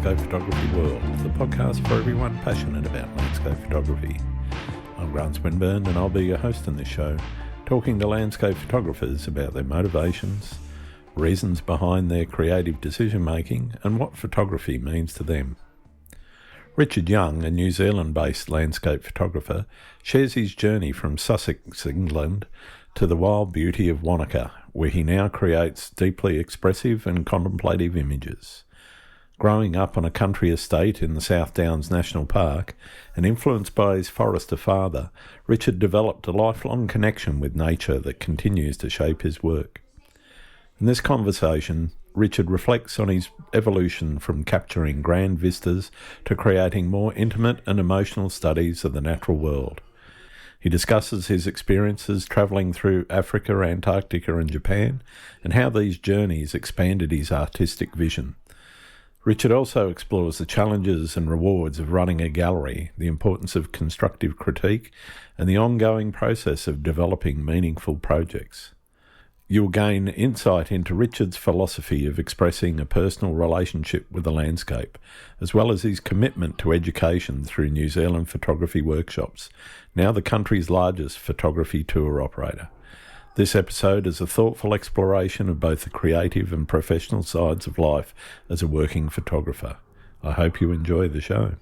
Landscape Photography World, the podcast for everyone passionate about landscape photography. I'm Grant Swinburne and I'll be your host in this show, talking to landscape photographers about their motivations, reasons behind their creative decision making and what photography means to them. Richard Young, a New Zealand-based landscape photographer, shares his journey from Sussex, England, to the wild beauty of Wanaka, where he now creates deeply expressive and contemplative images. Growing up on a country estate in the South Downs National Park, and influenced by his forester father, Richard developed a lifelong connection with nature that continues to shape his work. In this conversation, Richard reflects on his evolution from capturing grand vistas to creating more intimate and emotional studies of the natural world. He discusses his experiences travelling through Africa, Antarctica and Japan, and how these journeys expanded his artistic vision. Richard also explores the challenges and rewards of running a gallery, the importance of constructive critique, and the ongoing process of developing meaningful projects. You'll gain insight into Richard's philosophy of expressing a personal relationship with the landscape, as well as his commitment to education through New Zealand Photography Workshops, now the country's largest photography tour operator. This episode is a thoughtful exploration of both the creative and professional sides of life as a working photographer. I hope you enjoy the show.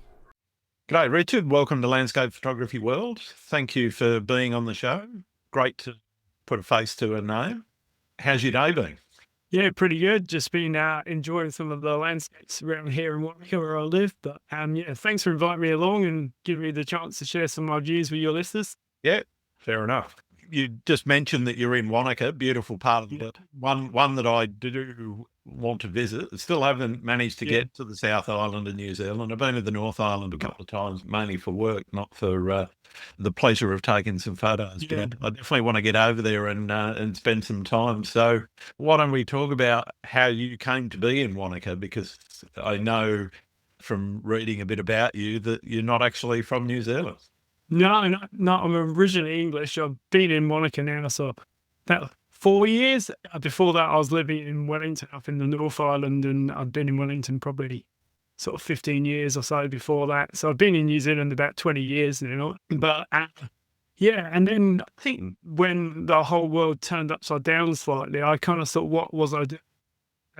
G'day, Richard. Welcome to Landscape Photography World. Thank you for being on the show. Great to put a face to a name. How's your day been? Yeah, pretty good. Just been enjoying some of the landscapes around here in Wanaka where I live. But thanks for inviting me along and giving me the chance to share some of my views with your listeners. Yeah, fair enough. You just mentioned that you're in Wanaka, beautiful part of the one that I do want to visit. Still haven't managed to get to the South Island of New Zealand. I've been to the North Island a couple of times, mainly for work, not for the pleasure of taking some photos. But I definitely want to get over there and spend some time. So why don't we talk about how you came to be in Wanaka? Because I know from reading a bit about you that you're not actually from New Zealand. No, I'm originally English. I've been in Wanaka now, so about 4 years. Before that, I was living in Wellington up in the North Island, and I've been in Wellington probably sort of 15 years or so before that. So I've been in New Zealand about 20 years now. But and then I think when the whole world turned upside down slightly, I kind of thought, what was I doing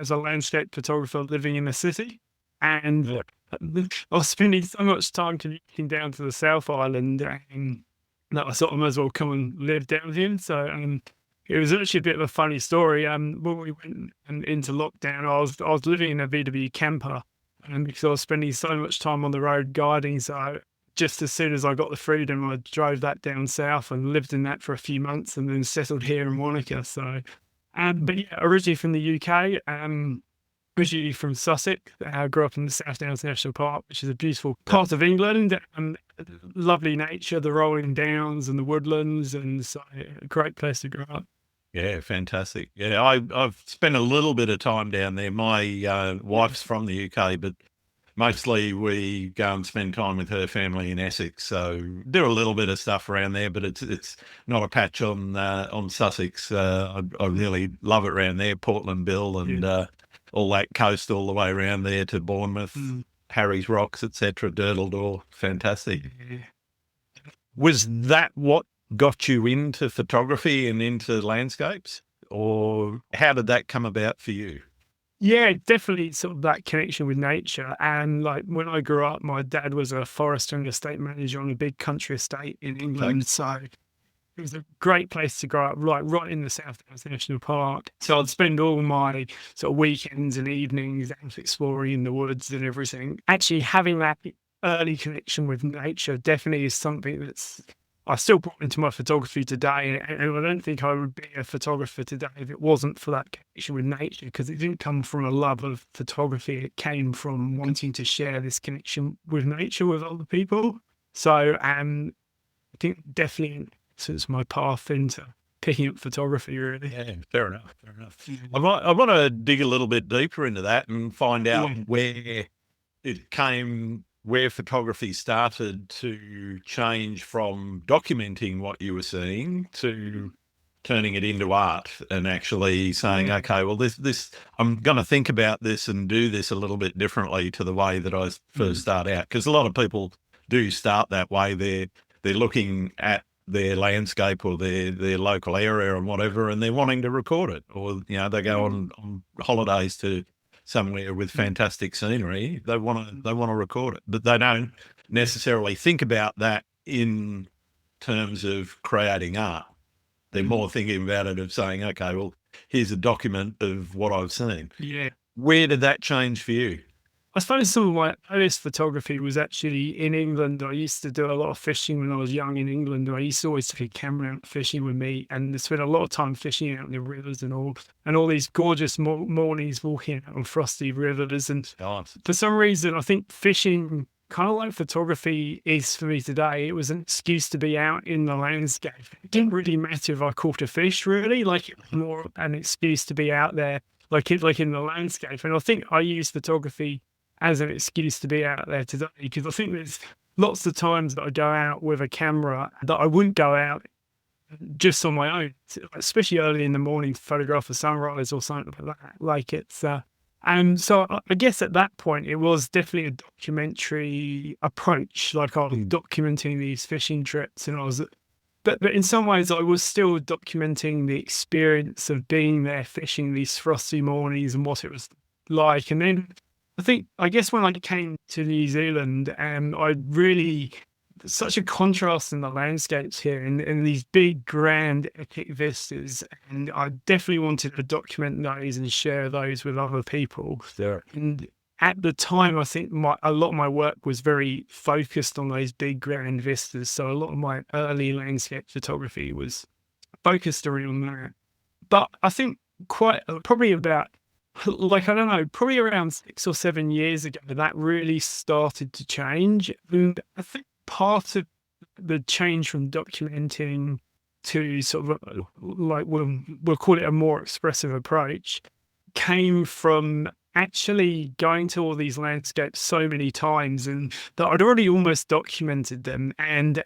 as a landscape photographer living in a city? And I was spending so much time commuting down to the South Island and that I thought I might as well come and live down here. So it was actually a bit of a funny story. When we went into lockdown, I was living in a VW camper because I was spending so much time on the road guiding. So just as soon as I got the freedom, I drove that down south and lived in that for a few months and then settled here in Wanaka. So, originally from the UK. Originally from Sussex. I grew up in the South Downs National Park, which is a beautiful part of England. Lovely nature, the rolling downs and the woodlands, and so a great place to grow up. Yeah, fantastic. Yeah, I've spent a little bit of time down there. My wife's from the UK, but mostly we go and spend time with her family in Essex. So do a little bit of stuff around there, but it's not a patch on Sussex. I really love it around there, Portland Bill and all that coast all the way around there to Bournemouth, Harry's Rocks, etc., Durdledore. Fantastic. Yeah. Was that what got you into photography and into landscapes? Or how did that come about for you? Yeah, definitely sort of that connection with nature. And like when I grew up, my dad was a forester and estate manager on a big country estate in England. So it was a great place to grow up, right in the South Downs National Park. So I'd spend all my sort of weekends and evenings out exploring in the woods and everything. Actually, having that early connection with nature definitely is something that's I still brought into my photography today. And I don't think I would be a photographer today if it wasn't for that connection with nature, because it didn't come from a love of photography. It came from wanting to share this connection with nature with other people. So I think definitely it's my path into picking up photography, really. Yeah, fair enough. I want to dig a little bit deeper into that and find out where it came, where photography started to change from documenting what you were seeing to turning it into art and actually saying, okay, well, this I'm going to think about this and do this a little bit differently to the way that I first start out. Because a lot of people do start that way. They're looking at their landscape or their local area and whatever, and they're wanting to record it. Or, they go on holidays to somewhere with fantastic scenery. They want to record it, but they don't necessarily think about that in terms of creating art. They're more thinking about it of saying, okay, well, here's a document of what I've seen. Yeah. Where did that change for you? I suppose some of my earliest photography was actually in England. I used to do a lot of fishing when I was young in England. I used to always take a camera out fishing with me and spent a lot of time fishing out in the rivers and all these gorgeous mornings walking out on frosty rivers. And for some reason, I think fishing, kind of like photography is for me today, it was an excuse to be out in the landscape. It didn't really matter if I caught a fish, really. Like, it was more an excuse to be out there, like in the landscape. And I think I use photography as an excuse to be out there today, because I think there's lots of times that I go out with a camera that I wouldn't go out just on my own, especially early in the morning to photograph a sunrise or something like that. Like, it's and so I guess at that point it was definitely a documentary approach. Like, I was documenting these fishing trips, and but in some ways I was still documenting the experience of being there fishing these frosty mornings and what it was like. And then I guess when I came to New Zealand, I really, such a contrast in the landscapes here, in these big, grand, epic vistas. And I definitely wanted to document those and share those with other people. Sure. And at the time, I think a lot of my work was very focused on those big, grand vistas. So a lot of my early landscape photography was focused around that. But I think probably about, like, I don't know, probably around 6 or 7 years ago, that really started to change. And I think part of the change from documenting to sort of like, we'll call it a more expressive approach, came from actually going to all these landscapes so many times, and that I'd already almost documented them and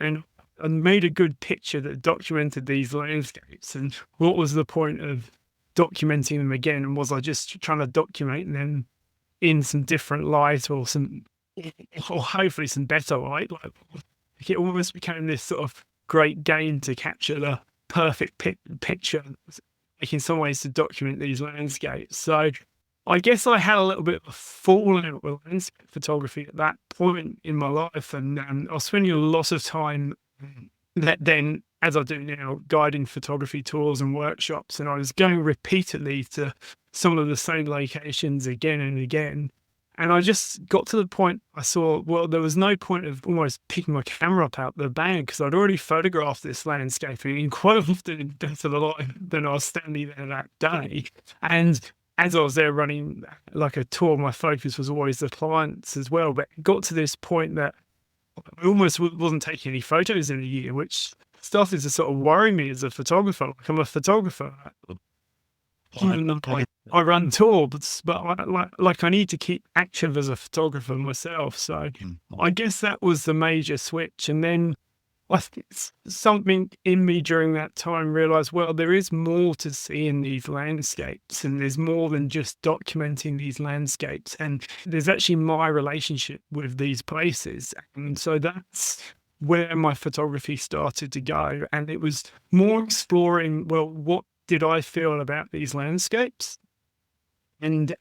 made a good picture that documented these landscapes. And what was the point of documenting them again? And was I just trying to document them in some different light or hopefully some better light? Like, it almost became this sort of great game to capture the perfect picture, like, in some ways, to document these landscapes. So I guess I had a little bit of a fallout with landscape photography at that point in my life, and I was spending a lot of time then, as I do now, guiding photography tours and workshops, and I was going repeatedly to some of the same locations again and again. And I just got to the point I saw, well, there was no point of almost picking my camera up out the bag, because I'd already photographed this landscape in quite often better light than I was standing there that day. And as I was there running like a tour, my focus was always the clients as well. But it got to this point that I almost wasn't taking any photos in a year, which started to sort of worry me as a photographer. Like, I'm a photographer. I run tours, but I need to keep active as a photographer myself. So I guess that was the major switch. And then I think something in me during that time realized, well, there is more to see in these landscapes, and there's more than just documenting these landscapes. And there's actually my relationship with these places. And so that's where my photography started to go. And it was more exploring, well, what did I feel about these landscapes? And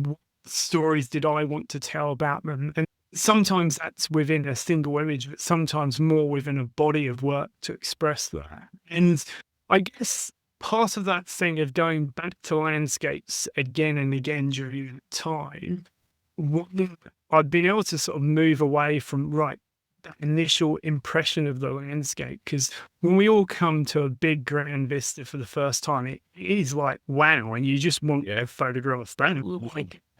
what stories did I want to tell about them? And sometimes that's within a single image, but sometimes more within a body of work to express that. And I guess part of that thing of going back to landscapes again and again during that time, I'd been able to sort of move away from, that initial impression of the landscape. Because when we all come to a big grand vista for the first time, it is like, wow, and you just want to photograph that,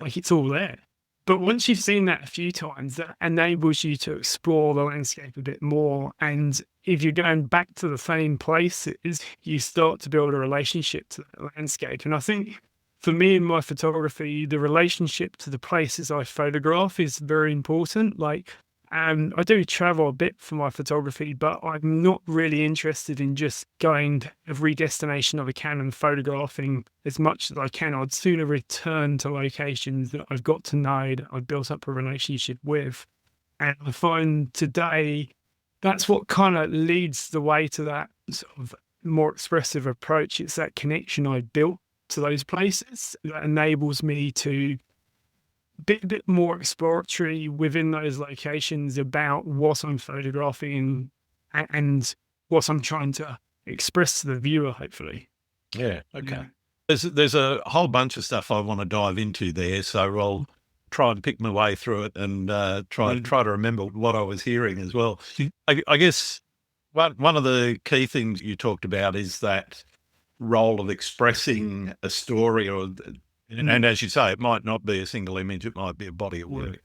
like it's all there. But once you've seen that a few times, that enables you to explore the landscape a bit more. And if you're going back to the same places, you start to build a relationship to that landscape. And I think for me in my photography, the relationship to the places I photograph is very important. Like, I do travel a bit for my photography, but I'm not really interested in just going to every destination I can and photographing as much as I can. I'd sooner return to locations that I've got to know, that I've built up a relationship with. And I find today that's what kind of leads the way to that sort of more expressive approach. It's that connection I built to those places that enables me to be a bit more exploratory within those locations about what I'm photographing and what I'm trying to express to the viewer, hopefully. Yeah. Okay. Yeah. There's a whole bunch of stuff I want to dive into there, so I'll try and pick my way through it and try to remember what I was hearing as well. I guess one of the key things you talked about is that role of expressing a story, and as you say, it might not be a single image, it might be a body of work.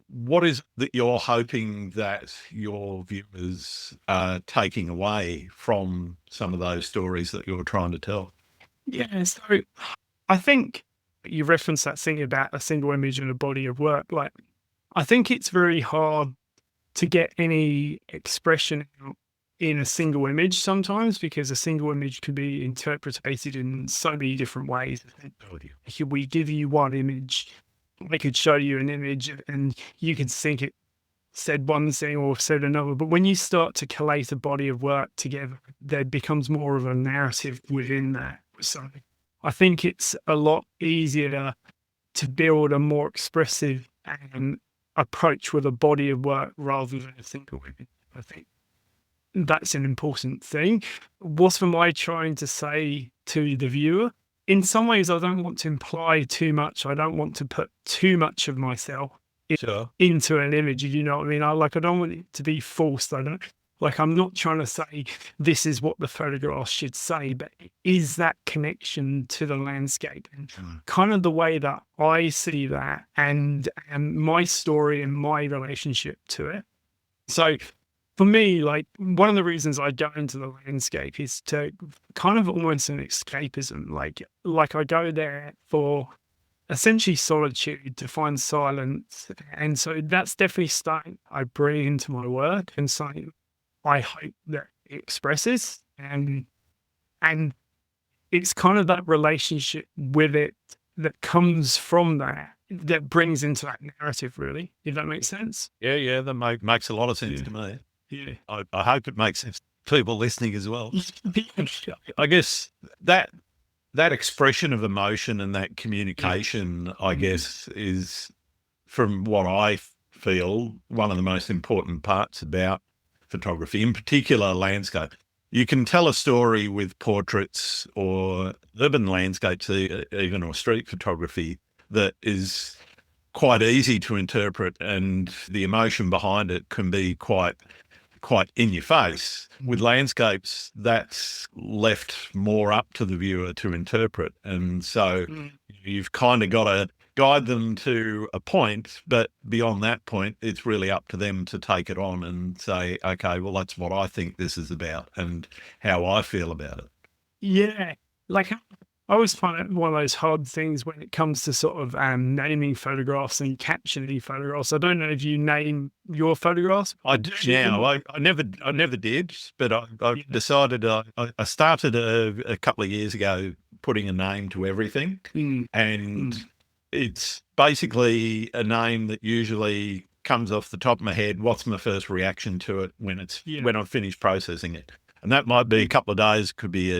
What is that you're hoping that your viewers are taking away from some of those stories that you're trying to tell? Yeah, so I think you referenced that thing about a single image and a body of work. Like, I think it's very hard to get any expression out in a single image sometimes, because a single image could be interpreted in so many different ways. If we give you one image, I could show you an image and you could think it said one thing or said another. But when you start to collate a body of work together, there becomes more of a narrative within that. So I think it's a lot easier to build a more expressive approach with a body of work rather than a single image. I think that's an important thing. What am I trying to say to the viewer? In some ways, I don't want to imply too much. I don't want to put too much of myself into an image. You know what I mean? I don't want it to be forced. I'm not trying to say this is what the photograph should say, but is that connection to the landscape and kind of the way that I see that and my story and my relationship to it. So for me, like, one of the reasons I go into the landscape is to kind of almost an escapism. Like I go there for essentially solitude, to find silence. And so that's definitely something I bring into my work and something I hope that it expresses. And it's kind of that relationship with it that comes from that brings into that narrative, really, if that makes sense. Yeah, that makes a lot of sense to me. Yeah. I hope it makes sense to people listening as well. I guess that expression of emotion and that communication, I guess, is, from what I feel, one of the most important parts about photography, in particular landscape. You can tell a story with portraits or urban landscapes, even, or street photography, that is quite easy to interpret, and the emotion behind it can be quite in your face. With landscapes, that's left more up to the viewer to interpret. And so you've kind of got to guide them to a point, but beyond that point, it's really up to them to take it on and say, okay, well, that's what I think this is about and how I feel about it. Yeah. Like, I always find it one of those hard things when it comes to sort of naming photographs and captioning photographs. I don't know if you name your photographs. I do now. I never did, but I decided I started a couple of years ago putting a name to everything, and it's basically a name that usually comes off the top of my head. What's my first reaction to it when I've finished processing it? And that might be a couple of days, could be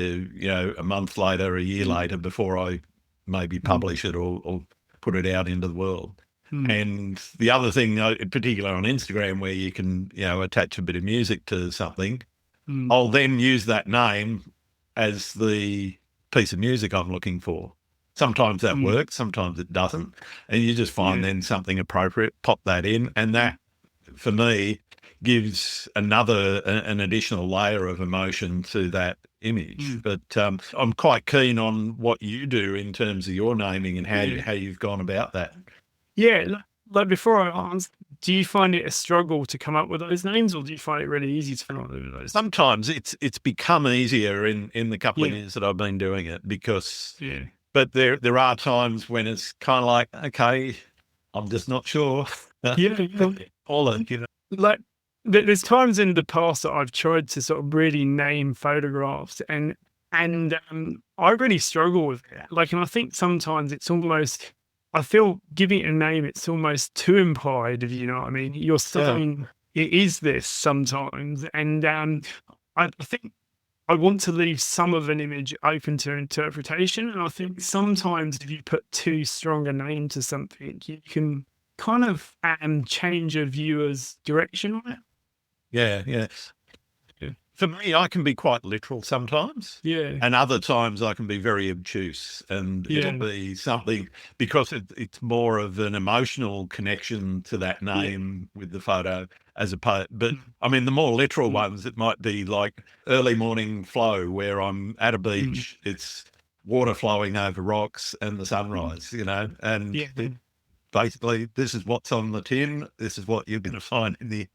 a month later, a year later, before I maybe publish it or put it out into the world. And the other thing, in particular on Instagram, where you can attach a bit of music to something, I'll then use that name as the piece of music I'm looking for. Sometimes that works, sometimes it doesn't, and you just find then something appropriate, pop that in, and that, for me, gives an additional layer of emotion to that image. But I'm quite keen on what you do in terms of your naming and how you've gone about that. Yeah, like before I answer, do you find it a struggle to come up with those names, or do you find it really easy to come up with those? Sometimes it's become easier in the couple of years that I've been doing it, because but there are times when it's kind of like, okay, I'm just not sure. Yeah. All you know. Like there's times in the past that I've tried to sort of really name photographs, and I really struggle with it. Like, and I think sometimes it's almost, I feel giving it a name, it's almost too implied, if you know what I mean. You're saying it is this sometimes, and I think I want to leave some of an image open to interpretation. And I think sometimes if you put too strong a name to something, you can kind of change a viewer's direction on it. Yeah, yeah. For me, I can be quite literal sometimes. Yeah. And other times I can be very obtuse, and it'll be something because it's more of an emotional connection to that name with the photo as opposed. But I mean, the more literal ones, it might be like early morning flow where I'm at a beach, it's water flowing over rocks and the sunrise, and basically this is what's on the tin. This is what you're going to find in the.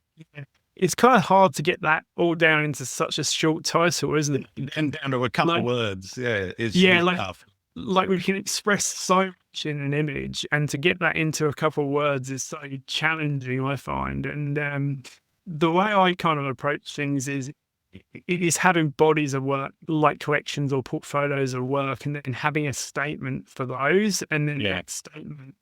It's kind of hard to get that all down into such a short title, isn't it? And down to a couple of words. Yeah. It's tough. Like we can express so much in an image, and to get that into a couple of words is so challenging, I find. And the way I kind of approach things is it is having bodies of work, like collections or portfolios of work, and then having a statement for those. And then that statement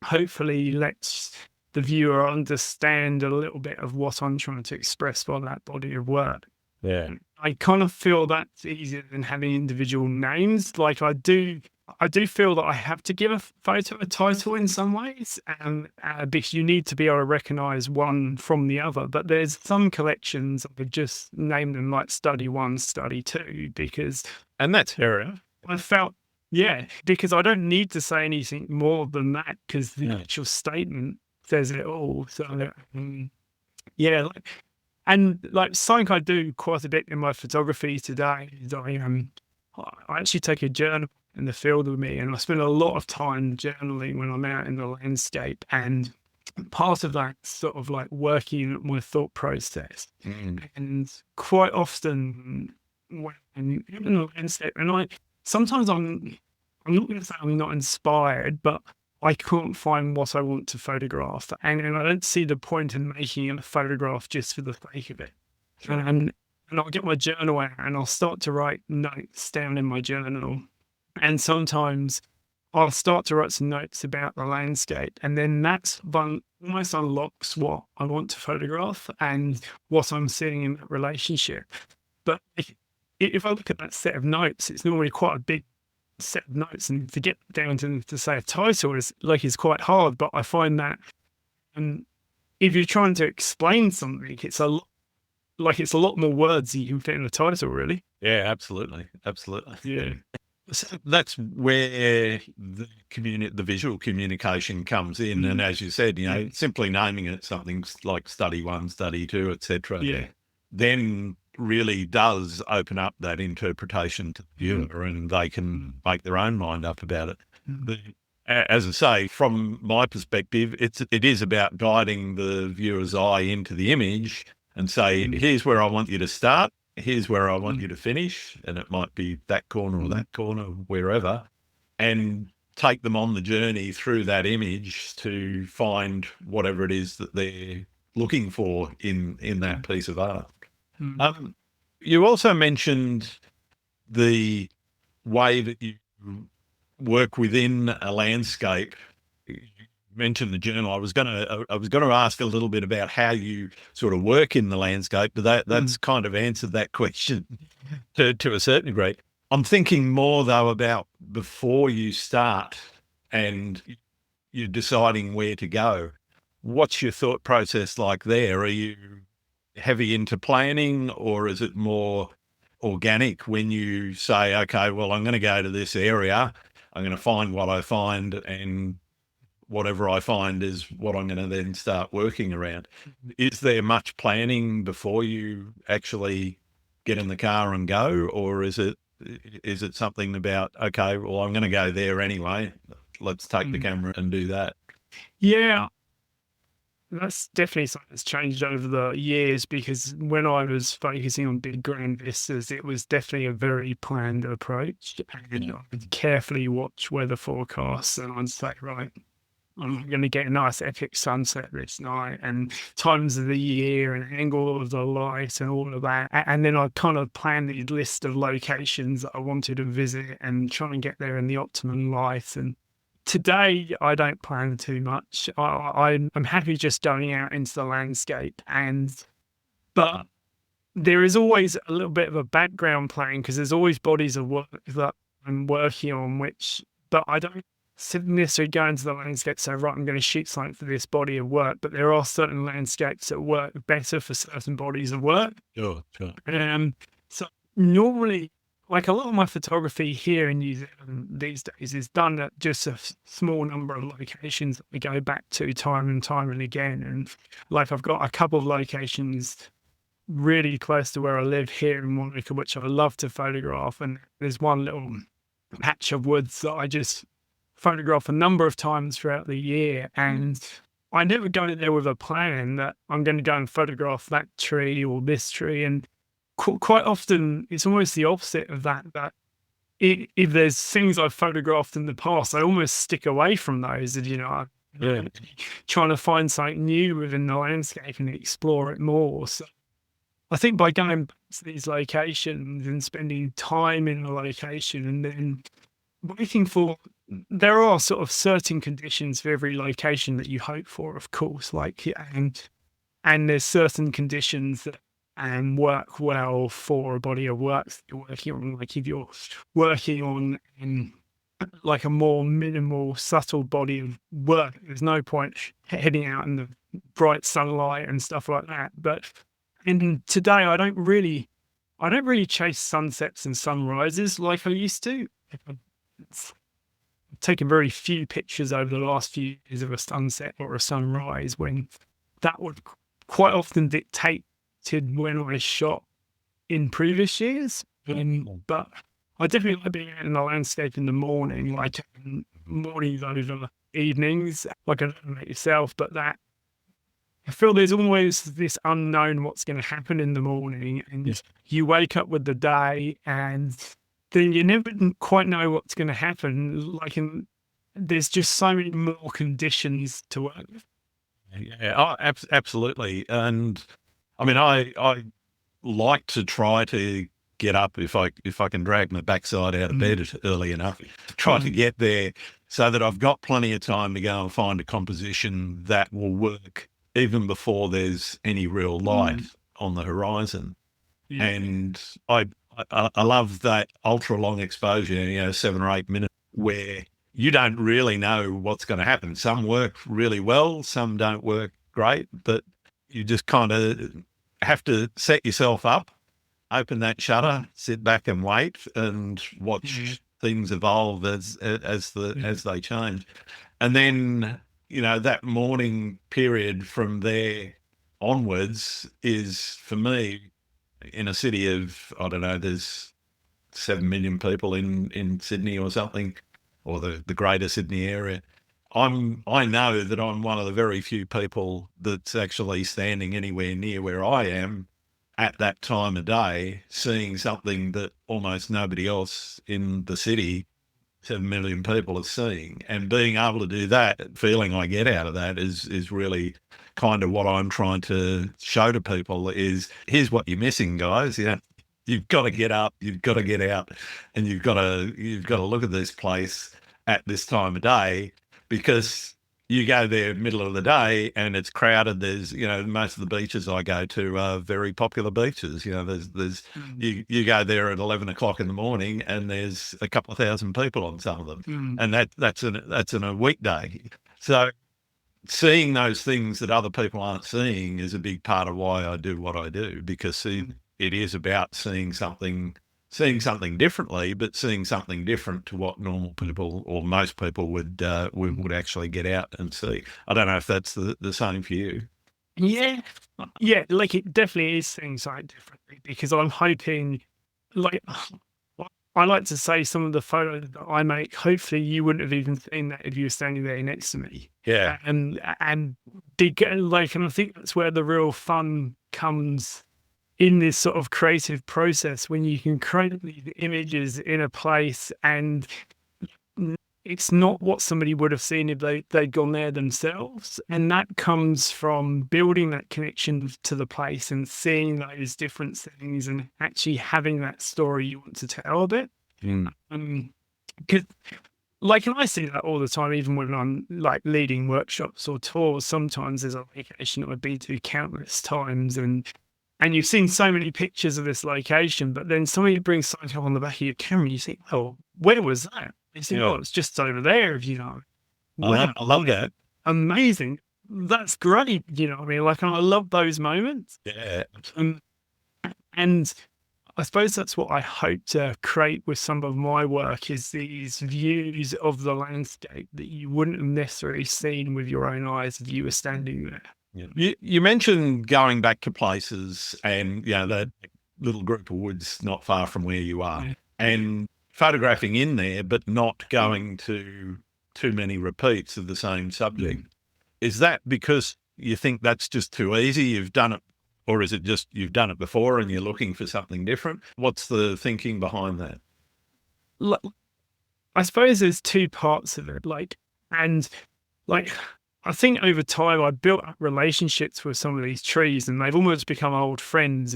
hopefully lets the viewer understand a little bit of what I'm trying to express by that body of work. Yeah. I kind of feel that's easier than having individual names. Like I do feel that I have to give a photo a title in some ways, because you need to be able to recognize one from the other. But there's some collections I would just name them like study 1, study 2, and that's fair enough. I felt, because I don't need to say anything more than that, because the actual statement says it all. So, and like something I do quite a bit in my photography today is I actually take a journal in the field with me, and I spend a lot of time journaling when I'm out in the landscape. And part of that sort of like working my thought process. And quite often when I'm in the landscape, and sometimes I'm not going to say I'm not inspired, but I can't find what I want to photograph, and I don't see the point in making a photograph just for the sake of it. And I'll get my journal out and I'll start to write notes down in my journal, and sometimes I'll start to write some notes about the landscape, and then that's one almost unlocks what I want to photograph and what I'm seeing in that relationship. But if I look at that set of notes, it's normally quite a big set of notes, and to get down to say a title is quite hard. But I find that if you're trying to explain something, it's a lot more words you can fit in a title, really. Yeah, absolutely. Yeah. So that's where the visual communication comes in. And as you said, simply naming it something like study 1, study 2, etc. Then really does open up that interpretation to the viewer, and they can make their own mind up about it. As I say, from my perspective, it is about guiding the viewer's eye into the image and say, here's where I want you to start, here's where I want you to finish, and it might be that corner or that corner, wherever, and take them on the journey through that image to find whatever it is that they're looking for in that piece of art. You also mentioned the way that you work within a landscape. You mentioned the journal. I was going to ask a little bit about how you sort of work in the landscape, but that's kind of answered that question to a certain degree. I'm thinking more though about before you start and you're deciding where to go. What's your thought process like there? Are you heavy into planning, or is it more organic when you say, okay, well, I'm going to go to this area, I'm going to find what I find, and whatever I find is what I'm going to then start working around? Is there much planning before you actually get in the car and go, or is it something about, okay, well, I'm going to go there anyway, let's take the camera and do that? Yeah. That's definitely something that's changed over the years, because when I was focusing on big grand vistas, it was definitely a very planned approach, and I would carefully watch weather forecasts, and I'd say, right, I'm going to get a nice epic sunset this night, and times of the year and angle of the light and all of that. And then I kind of plan the list of locations that I wanted to visit and try and get there in the optimum light. And today I don't plan too much. I'm happy just going out into the landscape, but there is always a little bit of a background plan because there's always bodies of work that I'm working on, but I don't necessarily go into the landscape, so right, I'm going to shoot something for this body of work, but there are certain landscapes that work better for certain bodies of work. Sure. So normally, like a lot of my photography here in New Zealand these days is done at just a small number of locations that we go back to time and again. And like I've got a couple of locations really close to where I live here in Wanaka, which I love to photograph. And there's one little patch of woods that I just photograph a number of times throughout the year, and I never go there with a plan that I'm going to go and photograph that tree or this tree. And quite often it's almost the opposite of that, if there's things I've photographed in the past, I almost stick away from those, and I'm trying to find something new within the landscape and explore it more. So I think by going back to these locations and spending time in a location and then waiting for, there are sort of certain conditions for every location that you hope for, of course, and there's certain conditions that work well for a body of work that you're working on. Like if you're working on like a more minimal, subtle body of work, there's no point heading out in the bright sunlight and stuff like that. And today I don't really chase sunsets and sunrises like I used to. I've taken very few pictures over the last few years of a sunset or a sunrise, when that would quite often dictated when I shot in previous years. But I definitely like being out in the landscape in the morning, like mornings over evenings. Like I don't know about yourself, but that I feel there's always this unknown what's going to happen in the morning, and you wake up with the day, and then you never quite know what's going to happen. There's just so many more conditions to work with. Yeah, absolutely. And I mean, I like to try to get up if I can drag my backside out of bed early enough, try to get there so that I've got plenty of time to go and find a composition that will work even before there's any real light on the horizon. Yeah. And I love that ultra long exposure, 7 or 8 minutes, where you don't really know what's going to happen. Some work really well, some don't work great, but you just kind of have to set yourself up, open that shutter, sit back and wait and watch things evolve as they change. And then, that morning period from there onwards is, for me, in a city of, I don't know, there's 7 million people in Sydney or something, or the greater Sydney area. I know that I'm one of the very few people that's actually standing anywhere near where I am at that time of day, seeing something that almost nobody else in the city, 7 million people, are seeing. And being able to do that, feeling I get out of that is really kind of what I'm trying to show to people is, here's what you're missing, guys. You've got to get up, you've got to get out, and you've got to look at this place at this time of day, because you go there middle of the day and it's crowded. There's, most of the beaches I go to are very popular beaches. There's you go there at 11 o'clock in the morning and there's a couple of thousand people on some of them, and that's in a weekday. So seeing those things that other people aren't seeing is a big part of why I do what I do, because it is about seeing something differently, but seeing something different to what normal people or most people would actually get out and see. I don't know if that's the same for you. Yeah, like it definitely is seeing something differently, because I'm hoping, like, I like to say some of the photos that I make, hopefully you wouldn't have even seen that if you were standing there next to me. Yeah. And and I think that's where the real fun comes in this sort of creative process, when you can create these images in a place and it's not what somebody would have seen if they'd gone there themselves. And that comes from building that connection to the place and seeing those different things and actually having that story you want to tell a bit. Because like, and I see that all the time, even when I'm like leading workshops or tours. Sometimes there's a location that I've been to countless times, and you've seen so many pictures of this location, but then somebody brings something up on the back of your camera, and you think, "Oh, where was that?" You think, "Oh, it's just over there." Wow, I love that. Amazing. That's great. You know what I mean? Like, and I love those moments. Yeah. And I suppose that's what I hope to create with some of my work, is these views of the landscape that you wouldn't have necessarily seen with your own eyes if you were standing there. Yeah. You mentioned going back to places and, that little group of woods not far from where you are, and photographing in there, but not going to too many repeats of the same subject. Is that because you think that's just too easy? You've done it. Or is it just you've done it before and you're looking for something different? What's the thinking behind that? I suppose there's two parts of it. I think over time I built up relationships with some of these trees, and they've almost become old friends.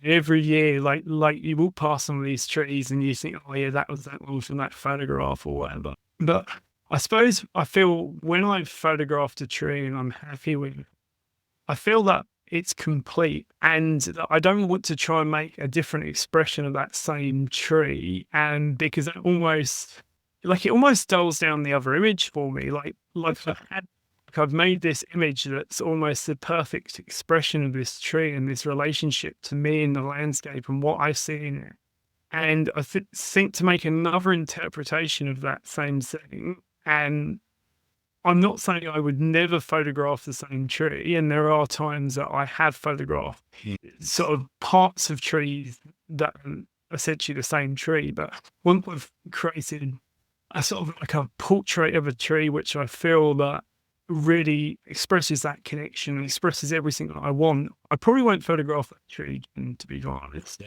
Every year, like you walk past some of these trees and you think, "Oh yeah, that was that one from that photograph or whatever." But I suppose I feel when I've photographed a tree and I'm happy with it, I feel that it's complete, and I don't want to try and make a different expression of that same tree. And because it almost dulls down the other image for me. I've made this image that's almost the perfect expression of this tree and this relationship to me in the landscape and what I see in it. And I think to make another interpretation of that same thing, and I'm not saying I would never photograph the same tree, and there are times that I have photographed sort of parts of trees that are essentially the same tree, but once I've created a sort of like a portrait of a tree, which I feel that really expresses that connection and expresses everything that I want, I probably won't photograph that tree again, to be honest.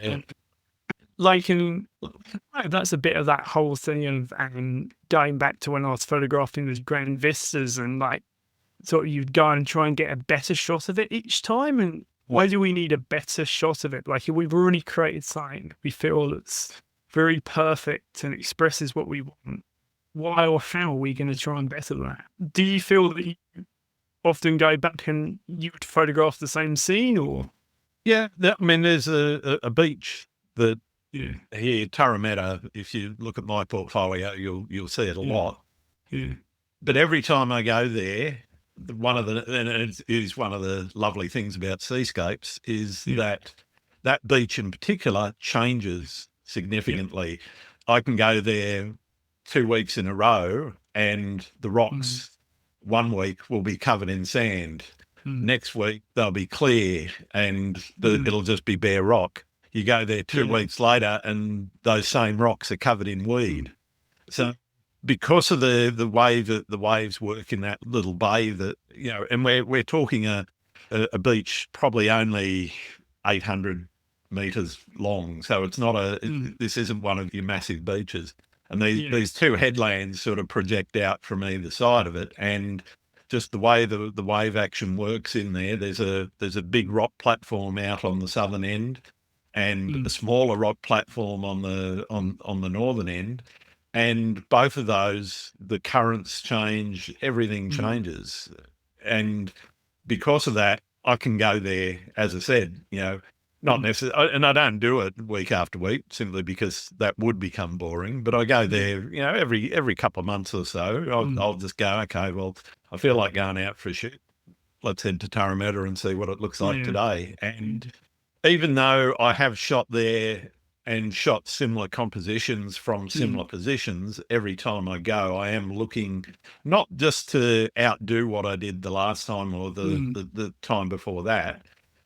That's a bit of that whole thing of going back to when I was photographing those grand vistas, and sort of you'd go and try and get a better shot of it each time. And why do we need a better shot of it? Like, if we've already created something we feel that's very perfect and expresses what we want, why or how are we going to try and better that? Do you feel that you often go back and you would photograph the same scene, or? Yeah, there's a beach that here, Turrametta. If you look at my portfolio, you'll see it a lot. Yeah. But every time I go there, one of the lovely things about seascapes is that beach in particular changes significantly. I can go there 2 weeks in a row, and the rocks 1 week will be covered in sand. Next week they'll be clear, and it'll just be bare rock. You go there 2 weeks later, and those same rocks are covered in weed. So, because of the way that the waves work in that little bay, that and we're talking a beach probably only 800 meters long, so it's not this isn't one of your massive beaches. And these two headlands sort of project out from either side of it, and just the way the wave action works in there. There's a big rock platform out on the southern end, and a smaller rock platform on the northern end, and both of those, the currents change, everything changes, and because of that, I can go there, as I said, not necessarily, and I don't do it week after week simply because that would become boring. But I go there, every couple of months or so. I'll just go, okay, well, I feel like going out for a shoot. Let's head to Turrametta and see what it looks like today. And even though I have shot there and shot similar compositions from similar positions, every time I go, I am looking not just to outdo what I did the last time or the time before that,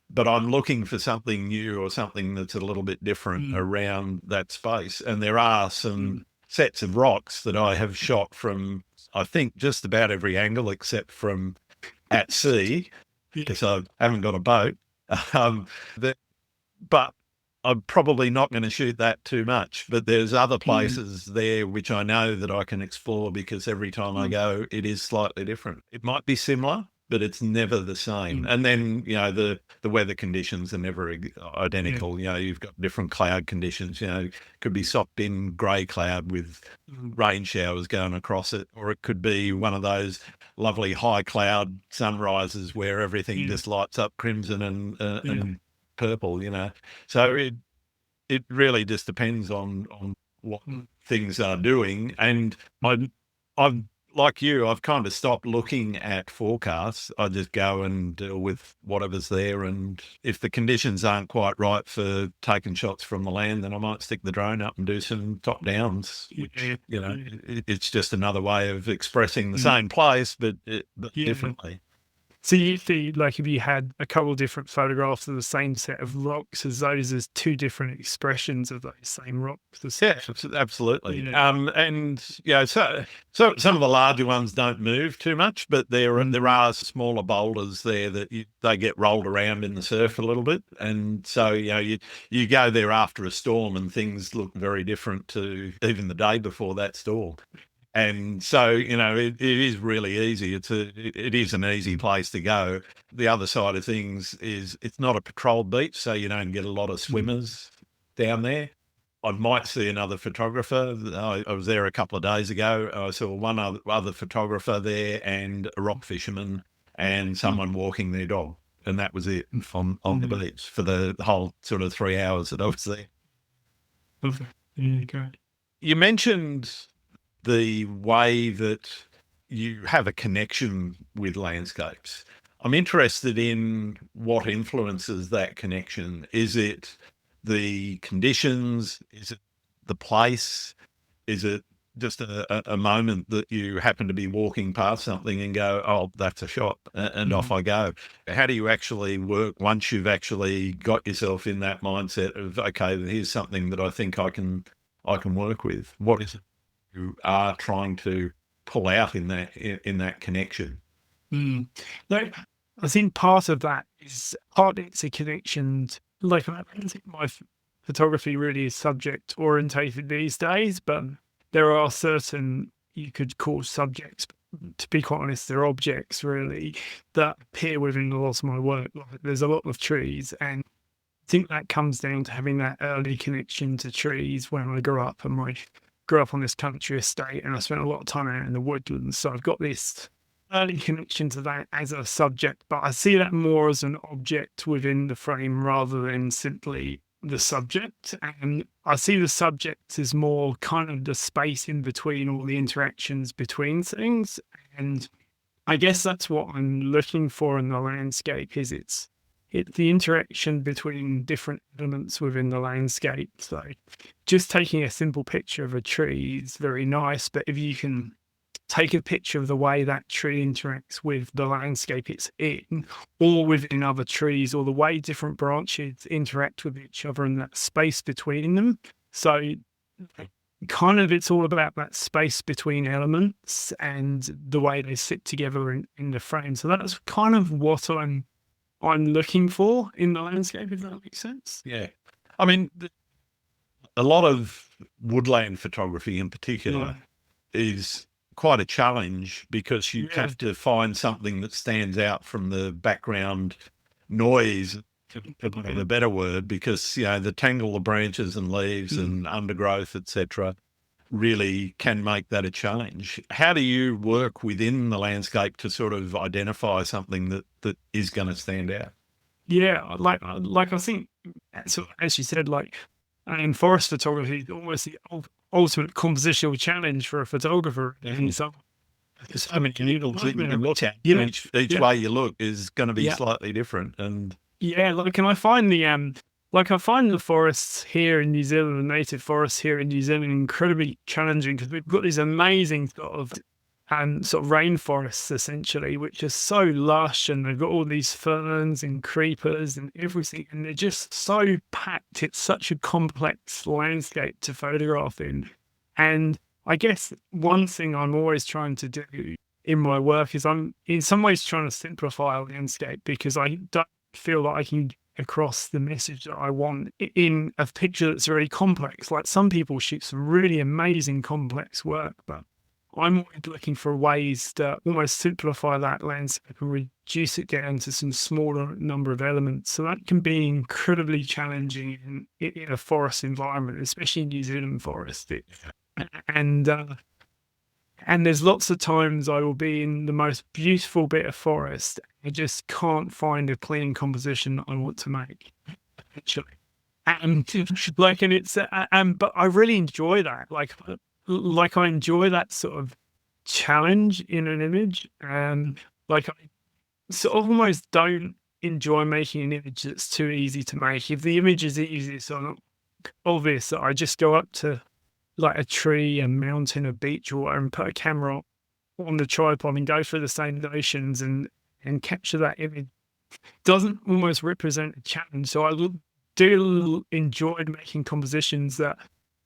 but I'm looking for something new or something that's a little bit different around that space. And there are some sets of rocks that I have shot from, I think, just about every angle except from at sea, because I haven't got a boat. But I'm probably not going to shoot that too much, but there's other places there which I know that I can explore because every time I go, it is slightly different. It might be similar, but it's never the same. And then, the weather conditions are never identical. You've got different cloud conditions. Could be socked in grey cloud with rain showers going across it, or it could be one of those lovely high cloud sunrises where everything just lights up crimson and purple, So it really just depends on what things are doing. And I've like you, I've kind of stopped looking at forecasts. I just go and deal with whatever's there. And if the conditions aren't quite right for taking shots from the land, then I might stick the drone up and do some top downs, which, it's just another way of expressing the same place, but differently. So you see, like, if you had a couple of different photographs of the same set of rocks, as those as two different expressions of those same rocks. Yeah, absolutely. And so some of the larger ones don't move too much, but there are smaller boulders there that they get rolled around in the surf a little bit, and so you go there after a storm and things look very different to even the day before that storm. And so, it is really easy. It is an easy place to go. The other side of things is it's not a patrolled beach, so you don't get a lot of swimmers down there. I might see another photographer. I was there a couple of days ago. I saw one other photographer there and a rock fisherman and someone walking their dog. And that was it on the beach for the whole sort of 3 hours that I was there. Okay. Yeah, great. You mentioned the way that you have a connection with landscapes. I'm interested in what influences that connection. Is it the conditions? Is it the place? Is it just a moment that you happen to be walking past something and go, oh, that's a shot, and off I go? How do you actually work once you've actually got yourself in that mindset of, okay, here's something that I think I can work with? What is it you are trying to pull out in that connection? Like, I think part of that is it's a connection. Like, I don't think my photography really is subject orientated these days, but there are certain, you could call subjects, to be quite honest, they're objects really that appear within a lot of my work. Like, there's a lot of trees, and I think that comes down to having that early connection to trees when I grew up, and I grew up on this country estate, and I spent a lot of time out in the woodlands. So I've got this early connection to that as a subject, but I see that more as an object within the frame rather than simply the subject. And I see the subject as more kind of the space in between all the interactions between things. And I guess that's what I'm looking for in the landscape, is it's the interaction between different elements within the landscape. So just taking a simple picture of a tree is very nice, but if you can take a picture of the way that tree interacts with the landscape it's in, or within other trees, or the way different branches interact with each other and that space between them. So kind of it's all about that space between elements and the way they sit together in the frame. So that's kind of what I'm looking for in the landscape, if that makes sense. Yeah. I mean, a lot of woodland photography in particular is quite a challenge, because you have to find something that stands out from the background noise, for a better word, because, the tangle of branches and leaves and undergrowth, etc., really can make that a challenge. How do you work within the landscape to sort of identify something that is going to stand out? Yeah, like I think, so as you said, like, in forest photography, almost the ultimate compositional challenge for a photographer. And so many needles that you can look at. Each way you look is going to be slightly different. And like, and I find the forests here in New Zealand, the native forests here in New Zealand, incredibly challenging, because we've got these amazing sort of rainforests, essentially, which are so lush, and they've got all these ferns and creepers and everything, and they're just so packed. It's such a complex landscape to photograph in. And I guess one thing I'm always trying to do in my work is I'm in some ways trying to simplify a landscape, because I don't feel that I can across the message that I want in a picture that's very complex. Like some people shoot some really amazing complex work, but I'm looking for ways to almost simplify that landscape and reduce it down to some smaller number of elements. So that can be incredibly challenging in a forest environment, especially in New Zealand forest. And there's lots of times I will be in the most beautiful bit of forest. I just can't find a clean composition I want to make, actually. And but I really enjoy that. Like I enjoy that sort of challenge in an image. And like I sort of almost don't enjoy making an image that's too easy to make. If the image is easy, so not obvious that I just go up to like a tree, a mountain, a beach, or and put a camera on the tripod and go through the same notions and capture that image, doesn't almost represent a challenge. So I do enjoy making compositions that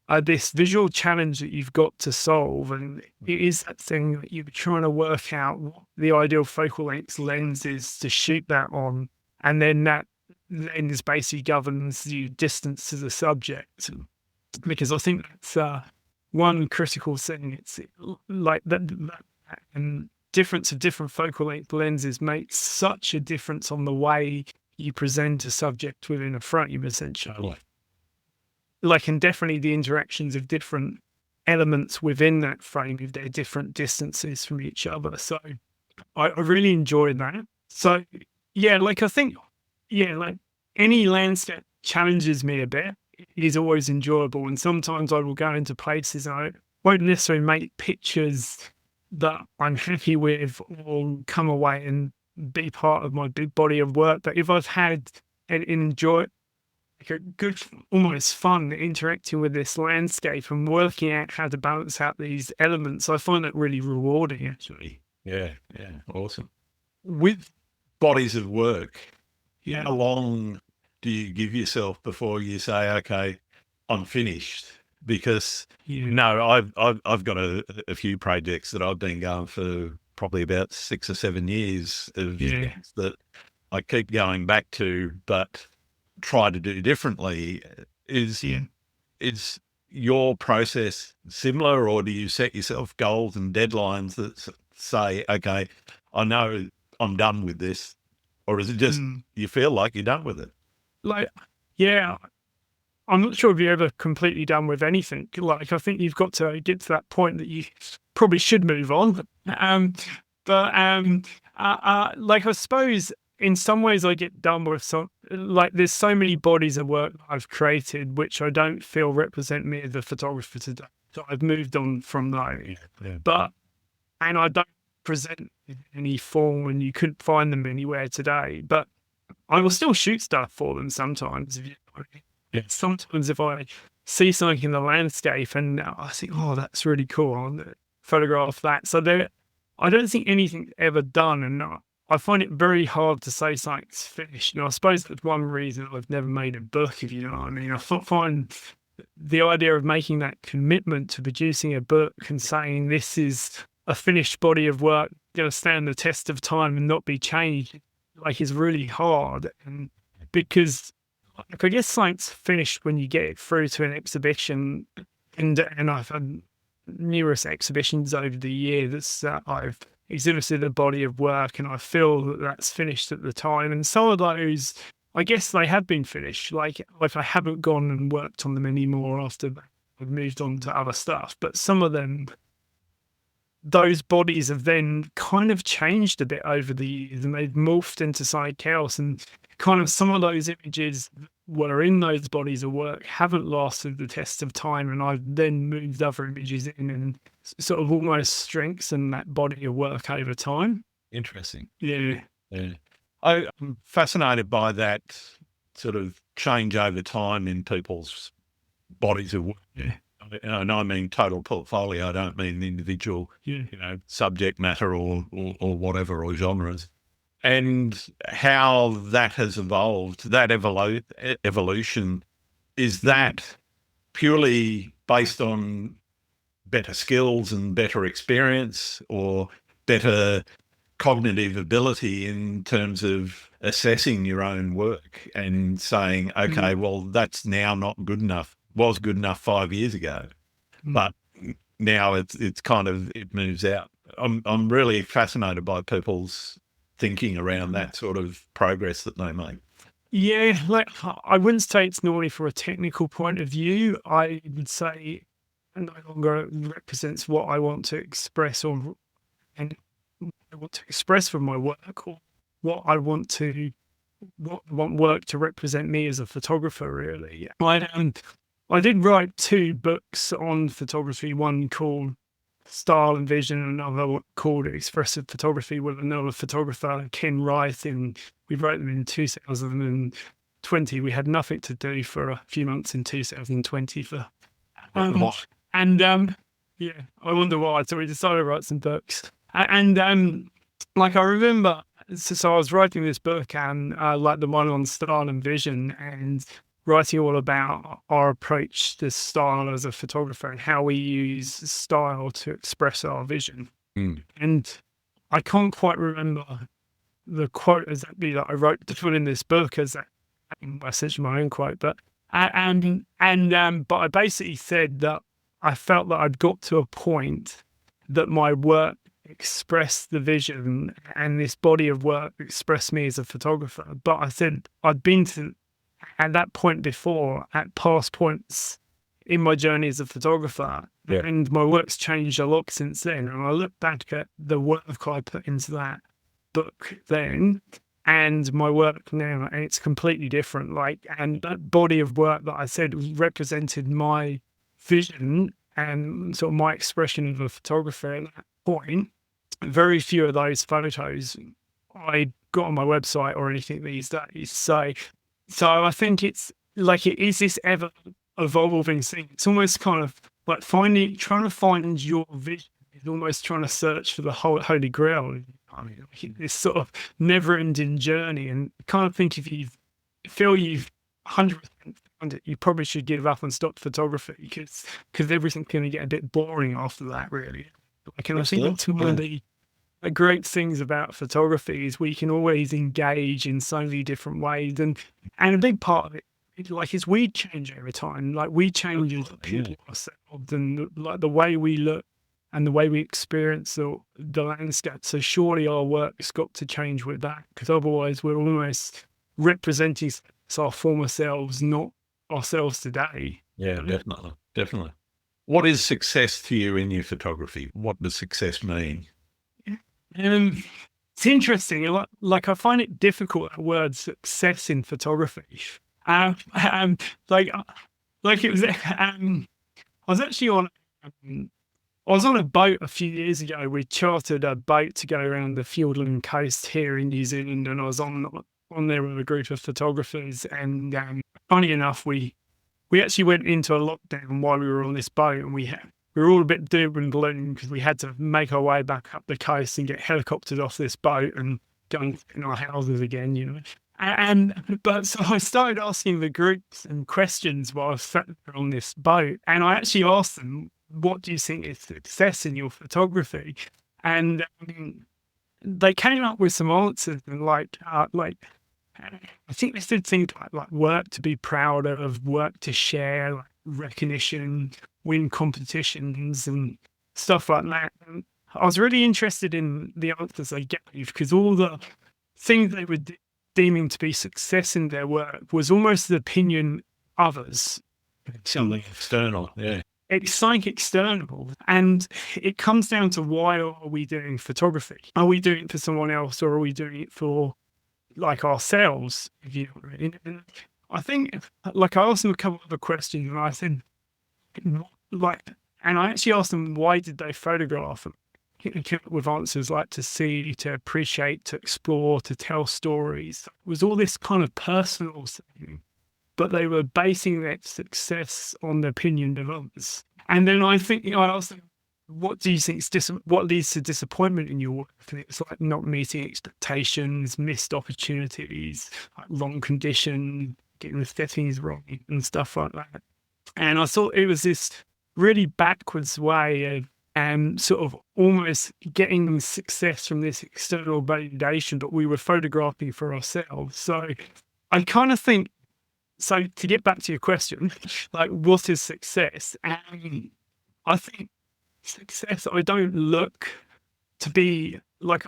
are this visual challenge that you've got to solve, and it is that thing that you're trying to work out what the ideal focal length lens is to shoot that on, and then that lens basically governs the distance to the subject. Because I think that's one critical thing. It's like that and difference of different focal length lenses makes such a difference on the way you present a subject within a frame, essentially. Like, and definitely the interactions of different elements within that frame if they're different distances from each other. So I really enjoyed that. So yeah, like I think, yeah, like any landscape challenges me a bit. It is always enjoyable, and sometimes I will go into places and I won't necessarily make pictures that I'm happy with or come away and be part of my big body of work. But if I've had and enjoy like a good, almost fun interacting with this landscape and working out how to balance out these elements, I find that really rewarding, actually. Yeah, awesome. With bodies of work, how long do you give yourself before you say, okay, I'm finished? Because I've got a few projects that I've been going for probably about 6 or 7 years of things that I keep going back to, but try to do differently. Is your process similar, or do you set yourself goals and deadlines that say, okay, I know I'm done with this, or is it just you feel like you're done with it? Like, yeah, I'm not sure if you're ever completely done with anything. Like, I think you've got to get to that point that you probably should move on. Like, I suppose in some ways I get done with some, like, there's so many bodies of work I've created which I don't feel represent me as a photographer today. So I've moved on from those. And I don't present in any form, and you couldn't find them anywhere today. But I will still shoot stuff for them sometimes. Sometimes if I see something in the landscape and I think, oh, that's really cool, I'll photograph that. So I don't think anything's ever done, and I find it very hard to say something's finished. And I suppose that's one reason I've never made a book, if you know what I mean. I find the idea of making that commitment to producing a book and saying this is a finished body of work, going to stand the test of time and not be changed, like, is really hard. And because, like, I guess science finished when you get it through to an exhibition, and I've had numerous exhibitions over the years that I've exhibited a body of work, and I feel that that's finished at the time. And some of those, I guess they have been finished. Like, if I haven't gone and worked on them anymore after I've moved on to other stuff, but some of them, those bodies have then kind of changed a bit over the years, and they've morphed into something else. And kind of some of those images were in those bodies of work haven't lasted the test of time, and I've then moved other images in and sort of almost strengthened that body of work over time. Interesting. Yeah. I'm fascinated by that sort of change over time in people's bodies of work. And I mean total portfolio. I don't mean individual, subject matter or whatever, or genres. And how that has evolved, that evolution, is that purely based on better skills and better experience, or better cognitive ability in terms of assessing your own work and saying, okay, well, that's now not good enough. Was good enough 5 years ago, but now it's kind of, it moves out. I'm really fascinated by people's thinking around that sort of progress that they make. Yeah, like I wouldn't say it's normally for a technical point of view. I would say it no longer represents what I want to express and I want to express from my work, or what I want work to represent me as a photographer. Really, I did write 2 books on photography. One called Style and Vision, and another called Expressive Photography with another photographer, Ken Wright, and we wrote them in 2020. We had nothing to do for a few months in 2020 for yeah, I wonder why. So we decided to write some books. And like I remember, so I was writing this book and like the one on style and vision, and writing all about our approach to style as a photographer and how we use style to express our vision. And I can't quite remember the quote exactly that I wrote to put in this book as essentially my own quote, but but I basically said that I felt that I'd got to a point that my work expressed the vision and this body of work expressed me as a photographer. But I said I'd been to at that point before, at past points in my journey as a photographer, and my work's changed a lot since then. And I look back at the work I put into that book then and my work now, and it's completely different. Like, and that body of work that I said represented my vision and sort of my expression of a photographer at that point. Very few of those photos I got on my website or anything these days. So I think it's like, it is this ever evolving thing. It's almost kind of like trying to find your vision is almost trying to search for the holy grail. I mean, this sort of never-ending journey. And I kind of think if you feel you've 100% found it, you probably should give up and stop photography, because everything's going to get a bit boring after that, really. Like, and I think that's one of the great things about photography is we can always engage in so many different ways, and a big part of it, like, is we change every time. Like, we change as people ourselves, and like the way we look and the way we experience the landscape. So surely our work's got to change with that, because otherwise we're almost representing our former selves, not ourselves today. Yeah, definitely. What is success to you in your photography? What does success mean? It's interesting. Like I find it difficult, that word success in photography. Like it was. I was on a boat a few years ago. We chartered a boat to go around the Fiordland coast here in New Zealand, and I was on there with a group of photographers. And funny enough, we actually went into a lockdown while we were on this boat, and we were all a bit doom and gloom because we had to make our way back up the coast and get helicoptered off this boat and go in our houses again, you know. But so I started asking the groups and questions while I was sat there on this boat, and I actually asked them, "What do you think is success in your photography?" And they came up with some answers, and like I think they said things like work to be proud of, work to share, like recognition, win competitions, and stuff like that. And I was really interested in the answers they gave, because all the things they were deeming to be success in their work was almost the opinion of others. Something external, yeah. It's like external, and it comes down to, why are we doing photography? Are we doing it for someone else, or are we doing it for like ourselves? If you know what I mean. And I think, like, I asked them a couple of other questions, and I said, like, and I actually asked them, why did they photograph them? And came up with answers like to see, to appreciate, to explore, to tell stories. It was all this kind of personal thing, but they were basing that success on the opinion of others. And then I think, I asked them, what do you think what leads to disappointment in your work? And it's like not meeting expectations, missed opportunities, like wrong condition, getting the settings wrong, and stuff like that. And I thought it was this really backwards way of and sort of almost getting success from this external validation, but we were photographing for ourselves. So I kind of think, so to get back to your question, like what is success? And I think success, I don't look to be like,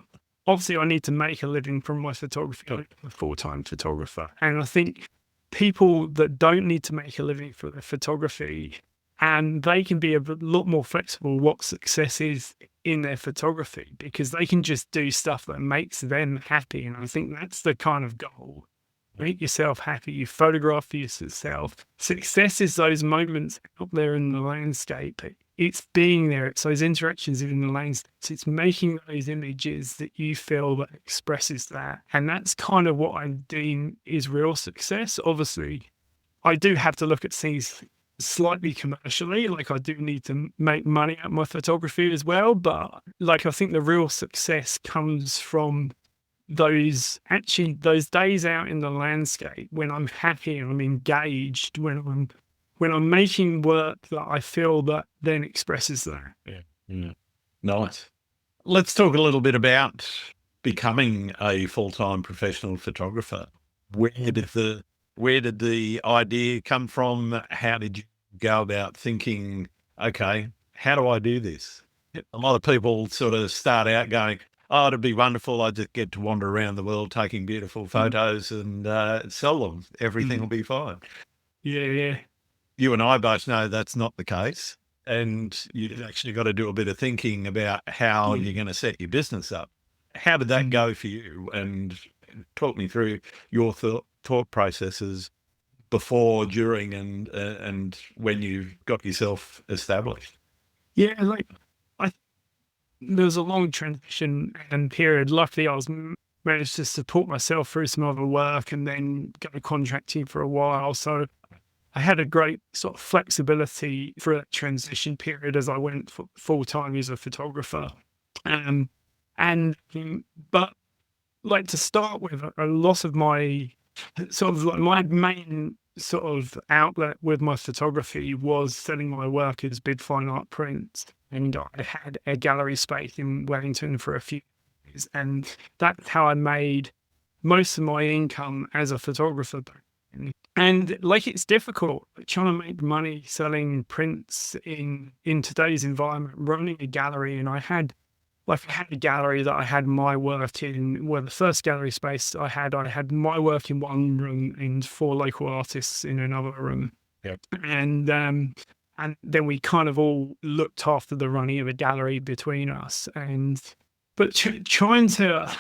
obviously I need to make a living from my photography. I'm a full-time photographer. And I think people that don't need to make a living for their photography, and they can be a lot more flexible what success is in their photography, because they can just do stuff that makes them happy. And I think that's the kind of goal. Make yourself happy. You photograph for yourself. Success is those moments out there in the landscape. It's being there. It's those interactions in the landscape. It's making those images that you feel that expresses that. And that's kind of what I'm doing is real success. Obviously, I do have to look at things slightly commercially. Like I do need to make money at my photography as well. But like I think the real success comes from those days out in the landscape when I'm happy and I'm engaged, when I'm making work that I feel that then expresses that. Yeah. Nice. Let's talk a little bit about becoming a full-time professional photographer. Where did the idea come from? How did you go about thinking, okay, how do I do this? A lot of people sort of start out going, oh, it'd be wonderful. I just get to wander around the world taking beautiful photos and sell them. Everything will be fine. Yeah. You and I both know that's not the case. And you've actually got to do a bit of thinking about how you're going to set your business up. How did that go for you? And talk me through your thought processes before, during, and when you've got yourself established. Yeah, like there was a long transition and period. Luckily, I was managed to support myself through some other work and then go contracting for a while. So I had a great sort of flexibility for that transition period as I went full time as a photographer. But like to start with, a lot of my sort of like my main sort of outlet with my photography was selling my work as bid fine art prints. And I had a gallery space in Wellington for a few years. And that's how I made most of my income as a photographer. And like, it's difficult trying to make money selling prints in today's environment, running a gallery. And I had a gallery that I had my work in. Well, the first gallery space I had my work in one room and 4 local artists in another room. Yep. And then we kind of all looked after the running of a gallery between us. But trying to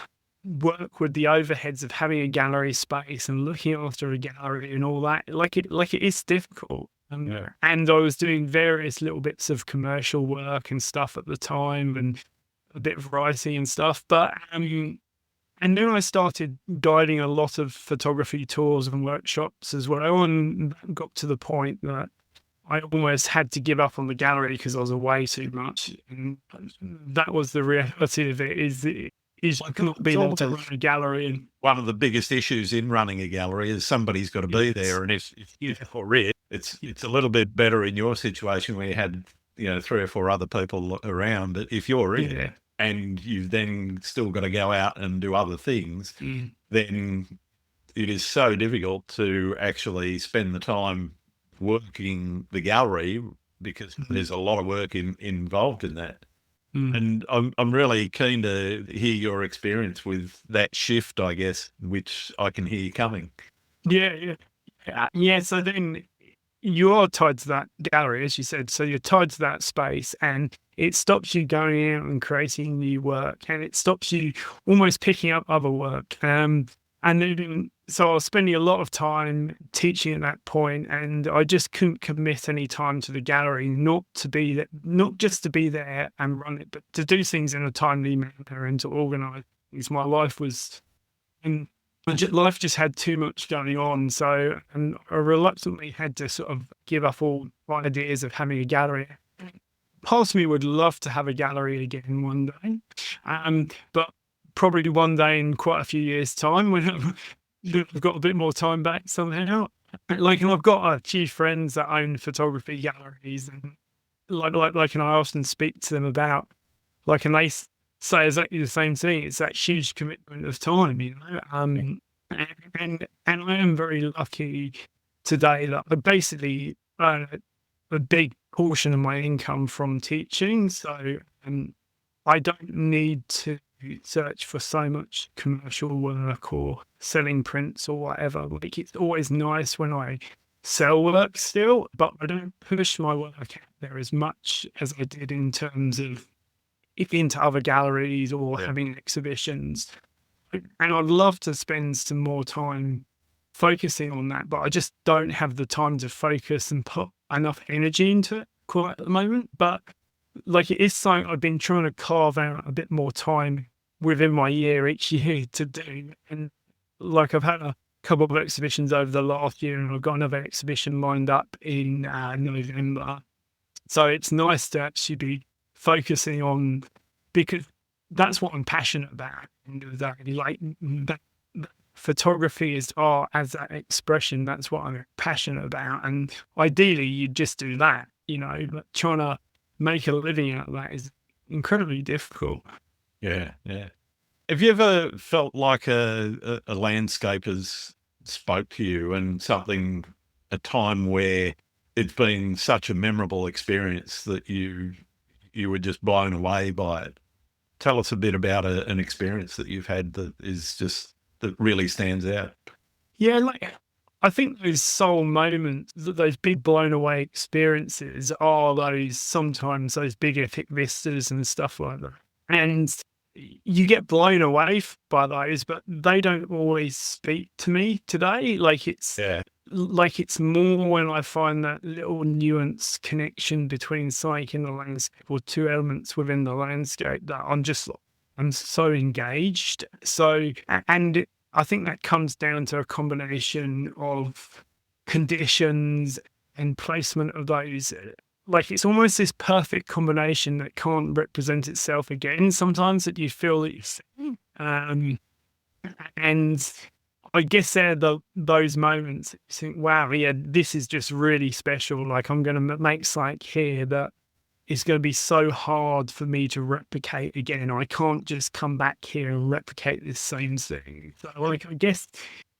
work with the overheads of having a gallery space and looking after a gallery and all that, like it is difficult. And I was doing various little bits of commercial work and stuff at the time, and a bit of variety and stuff. But and then I started guiding a lot of photography tours and workshops as well, and that got to the point that I almost had to give up on the gallery because I was away too much. And that was the reality of it, is like not being able to run a gallery. And one of the biggest issues in running a gallery is somebody's got to be there. And if you're it, it's a little bit better in your situation where you had 3 or 4 other people around. But if you're in it and you've then still got to go out and do other things, then it is so difficult to actually spend the time working the gallery, because there's a lot of work involved in that. And I'm really keen to hear your experience with that shift, I guess, which I can hear coming. Yeah. So then you are tied to that gallery, as you said. So you're tied to that space, and it stops you going out and creating new work, and it stops you almost picking up other work. And then, so I was spending a lot of time teaching at that point, and I just couldn't commit any time to the gallery, not just to be there and run it, but to do things in a timely manner and to organise things. My life life just had too much going on, so and I reluctantly had to sort of give up all ideas of having a gallery. Part of me would love to have a gallery again one day, but probably one day in quite a few years' time when I've got a bit more time back somehow. And I've got a few friends that own photography galleries, and and I often speak to them about, like, and they say exactly the same thing. It's that huge commitment of time, and I am very lucky today that I basically a big portion of my income from teaching, so I don't need to search for so much commercial work or selling prints or whatever. Like, it's always nice when I sell work still, but I don't push my work out there as much as I did in terms of if into other galleries or having exhibitions. And I'd love to spend some more time focusing on that, but I just don't have the time to focus and put enough energy into it quite at the moment. But like, it is something I've been trying to carve out a bit more time within my year each year to do. And like, I've had a couple of exhibitions over the last year, and I've got another exhibition lined up in November. So it's nice to actually be focusing on, because that's what I'm passionate about. Like, that photography is art as that expression. That's what I'm passionate about. And ideally, you just do that, but trying to make a living out of that is incredibly difficult. Yeah. Have you ever felt like a landscape has spoke to you, and a time where it's been such a memorable experience that you were just blown away by it? Tell us a bit about an experience that you've had that really stands out. Yeah, like, I think those soul moments, those big blown away experiences are sometimes those big epic vistas and stuff like that. And you get blown away by those, but they don't always speak to me today. Like, it's more when I find that little nuanced connection between psyche and the landscape, or two elements within the landscape, that I'm so engaged. So, and I think that comes down to a combination of conditions and placement of those. Like, it's almost this perfect combination that can't represent itself again sometimes, that you feel that you've seen. And I guess they're those moments that you think, wow, yeah, this is just really special. Like, I'm going to make something here that is going to be so hard for me to replicate again. I can't just come back here and replicate this same thing. So, like, I guess,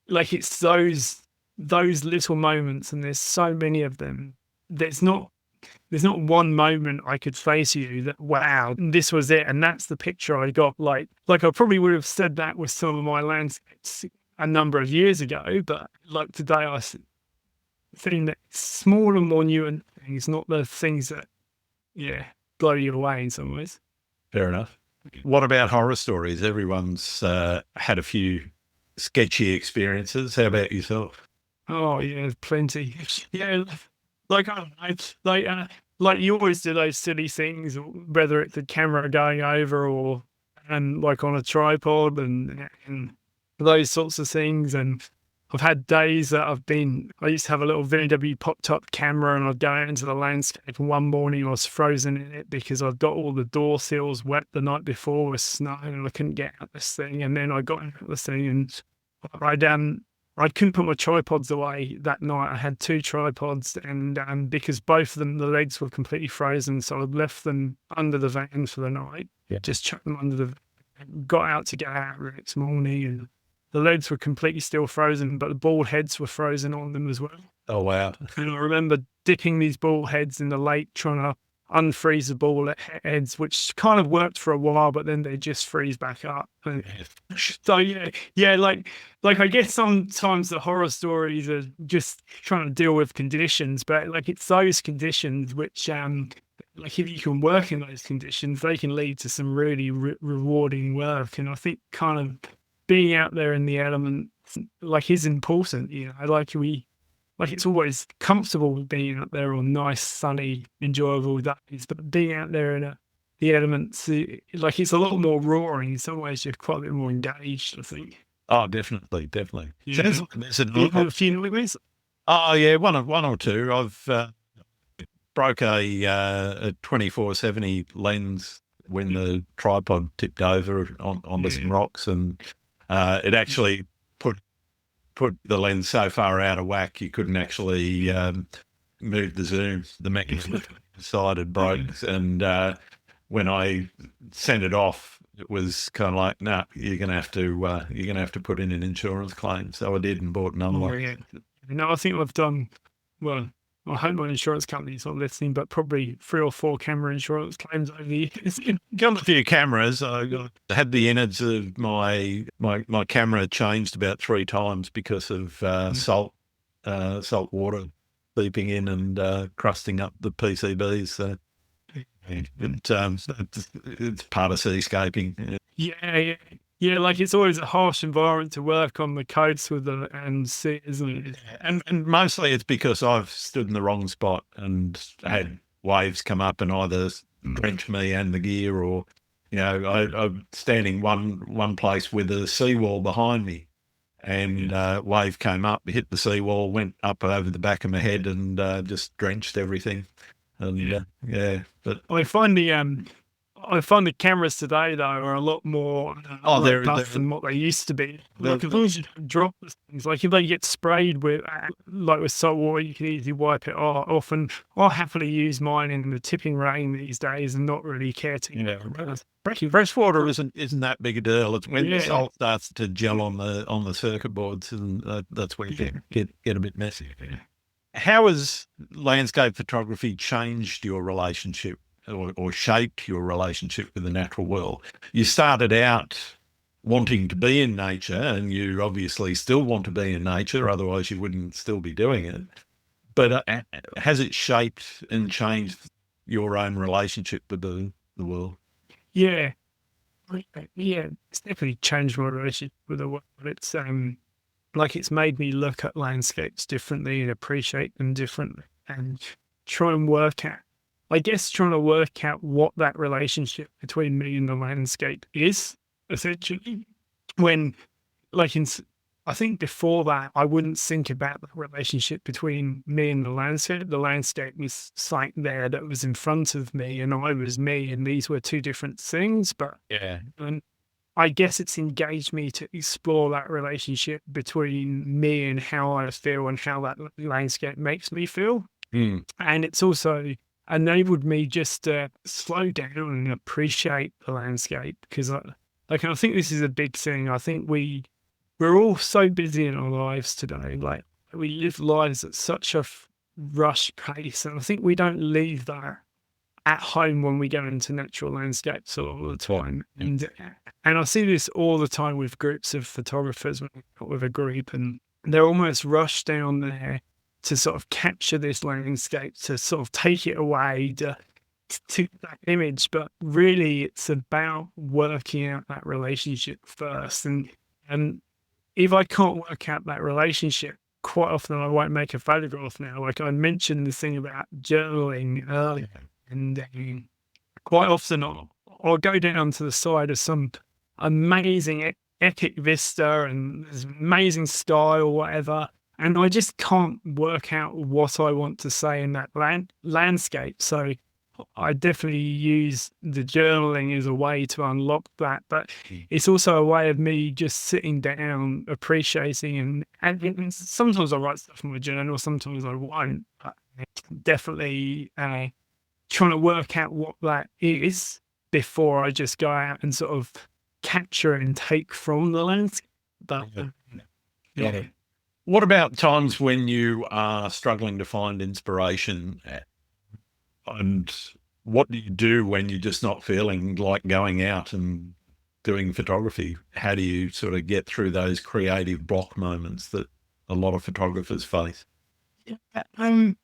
like, it's those little moments, and there's so many of them. There's not one moment I could say to you that, wow, this was it, and that's the picture I got. Like I probably would have said that with some of my landscapes a number of years ago, but like today, I think that smaller, more nuanced things, not the things that, blow you away in some ways. Fair enough. What about horror stories? Everyone's had a few sketchy experiences. How about yourself? Oh yeah, plenty. Yeah, like, I don't know, like you always do those silly things, whether it's the camera going over or like on a tripod and those sorts of things. And I've had days that I used to have a little VW pop-top camera, and I'd go out into the landscape, and one morning I was frozen in it because I'd got all the door sills wet the night before with snow, and I couldn't get out this thing. And then I got out this thing, and I couldn't put my tripods away that night. I had two tripods, and because both of them, the legs were completely frozen, so I'd left them under the van for the night. Yeah. Just chucked them under the van, got out to get out the next morning, and the legs were completely still frozen, but the ball heads were frozen on them as well. Oh, wow. And I remember dipping these ball heads in the lake, trying to unfreeze the ball heads, which kind of worked for a while, but then they just freeze back up. And so like I guess sometimes the horror stories are just trying to deal with conditions, but like, it's those conditions which like, if you can work in those conditions, they can lead to some really rewarding work. And I think kind of being out there in the elements, like, is important. Like, it's always comfortable being out there on nice, sunny, enjoyable days, but being out there in the elements, like, it's a lot more roaring. In some ways, you're quite a bit more engaged, I think. Oh, definitely. Yeah. There's a few nightmares? Oh, yeah, one or two. I've broke a 24-70 lens when the tripod tipped over onto some rocks, and it actually put the lens so far out of whack you couldn't actually move the zoom, the mechanism. decided broke. And when I sent it off, it was kind of like, no, you're gonna have to put in an insurance claim. So I did and bought another one. Yeah. No, I think I've done well. I hope my insurance company's not listening, but probably 3 or 4 camera insurance claims over the years. Got a few cameras. I had the innards of my camera changed about 3 times because of salt water seeping in and crusting up the PCBs. So it's part of seascaping. Yeah, like it's always a harsh environment to work on the coast with and sea, isn't it? And mostly it's because I've stood in the wrong spot and had waves come up and either drench me and the gear, or I'm standing one place with a seawall behind me, and wave came up, hit the seawall, went up over the back of my head, and just drenched everything. And but I find the cameras today, though, are a lot more robust than what they used to be. Like, as long as you don't drop things, like if they get sprayed with salt water, you can easily wipe it off. And I'll happily use mine in the tipping rain these days and not really care to. Fresh water isn't that big a deal. It's when the salt starts to gel on the circuit boards, and that's where you get a bit messy. How has landscape photography changed your relationship or shaped your relationship with the natural world? You started out wanting to be in nature, and you obviously still want to be in nature, otherwise you wouldn't still be doing it. But has it shaped and changed your own relationship with the world? Yeah, it's definitely changed my relationship with the world. It's like it's made me look at landscapes differently and appreciate them differently, and trying to work out what that relationship between me and the landscape is, essentially. When, I think before that, I wouldn't think about the relationship between me and the landscape. The landscape was something there that was in front of me, and I was me, and these were two different things. But and I guess it's engaged me to explore that relationship between me and how I feel and how that landscape makes me feel. And it's also enabled me just to slow down and appreciate the landscape, because I think this is a big thing. I think we're all so busy in our lives today. Like, we live lives at such a rush pace, and I think we don't leave that at home when we go into natural landscapes all the time. And I see this all the time with groups of photographers, with a group, and they're almost rushed down there to sort of capture this landscape, to sort of take it away, to that image. But really, it's about working out that relationship first. And if I can't work out that relationship, quite often I won't make a photograph now. Like I mentioned this thing about journaling earlier, and quite often I'll go down to the side of some amazing epic vista and there's amazing sky or whatever, and I just can't work out what I want to say in that landscape. So I definitely use the journaling as a way to unlock that, but it's also a way of me just sitting down, appreciating, and sometimes I write stuff in my journal, sometimes I won't. But definitely trying to work out what that is before I just go out and sort of capture and take from the landscape. But what about times when you are struggling to find inspiration? And what do you do when you're just not feeling like going out and doing photography? How do you sort of get through those creative block moments that a lot of photographers face? I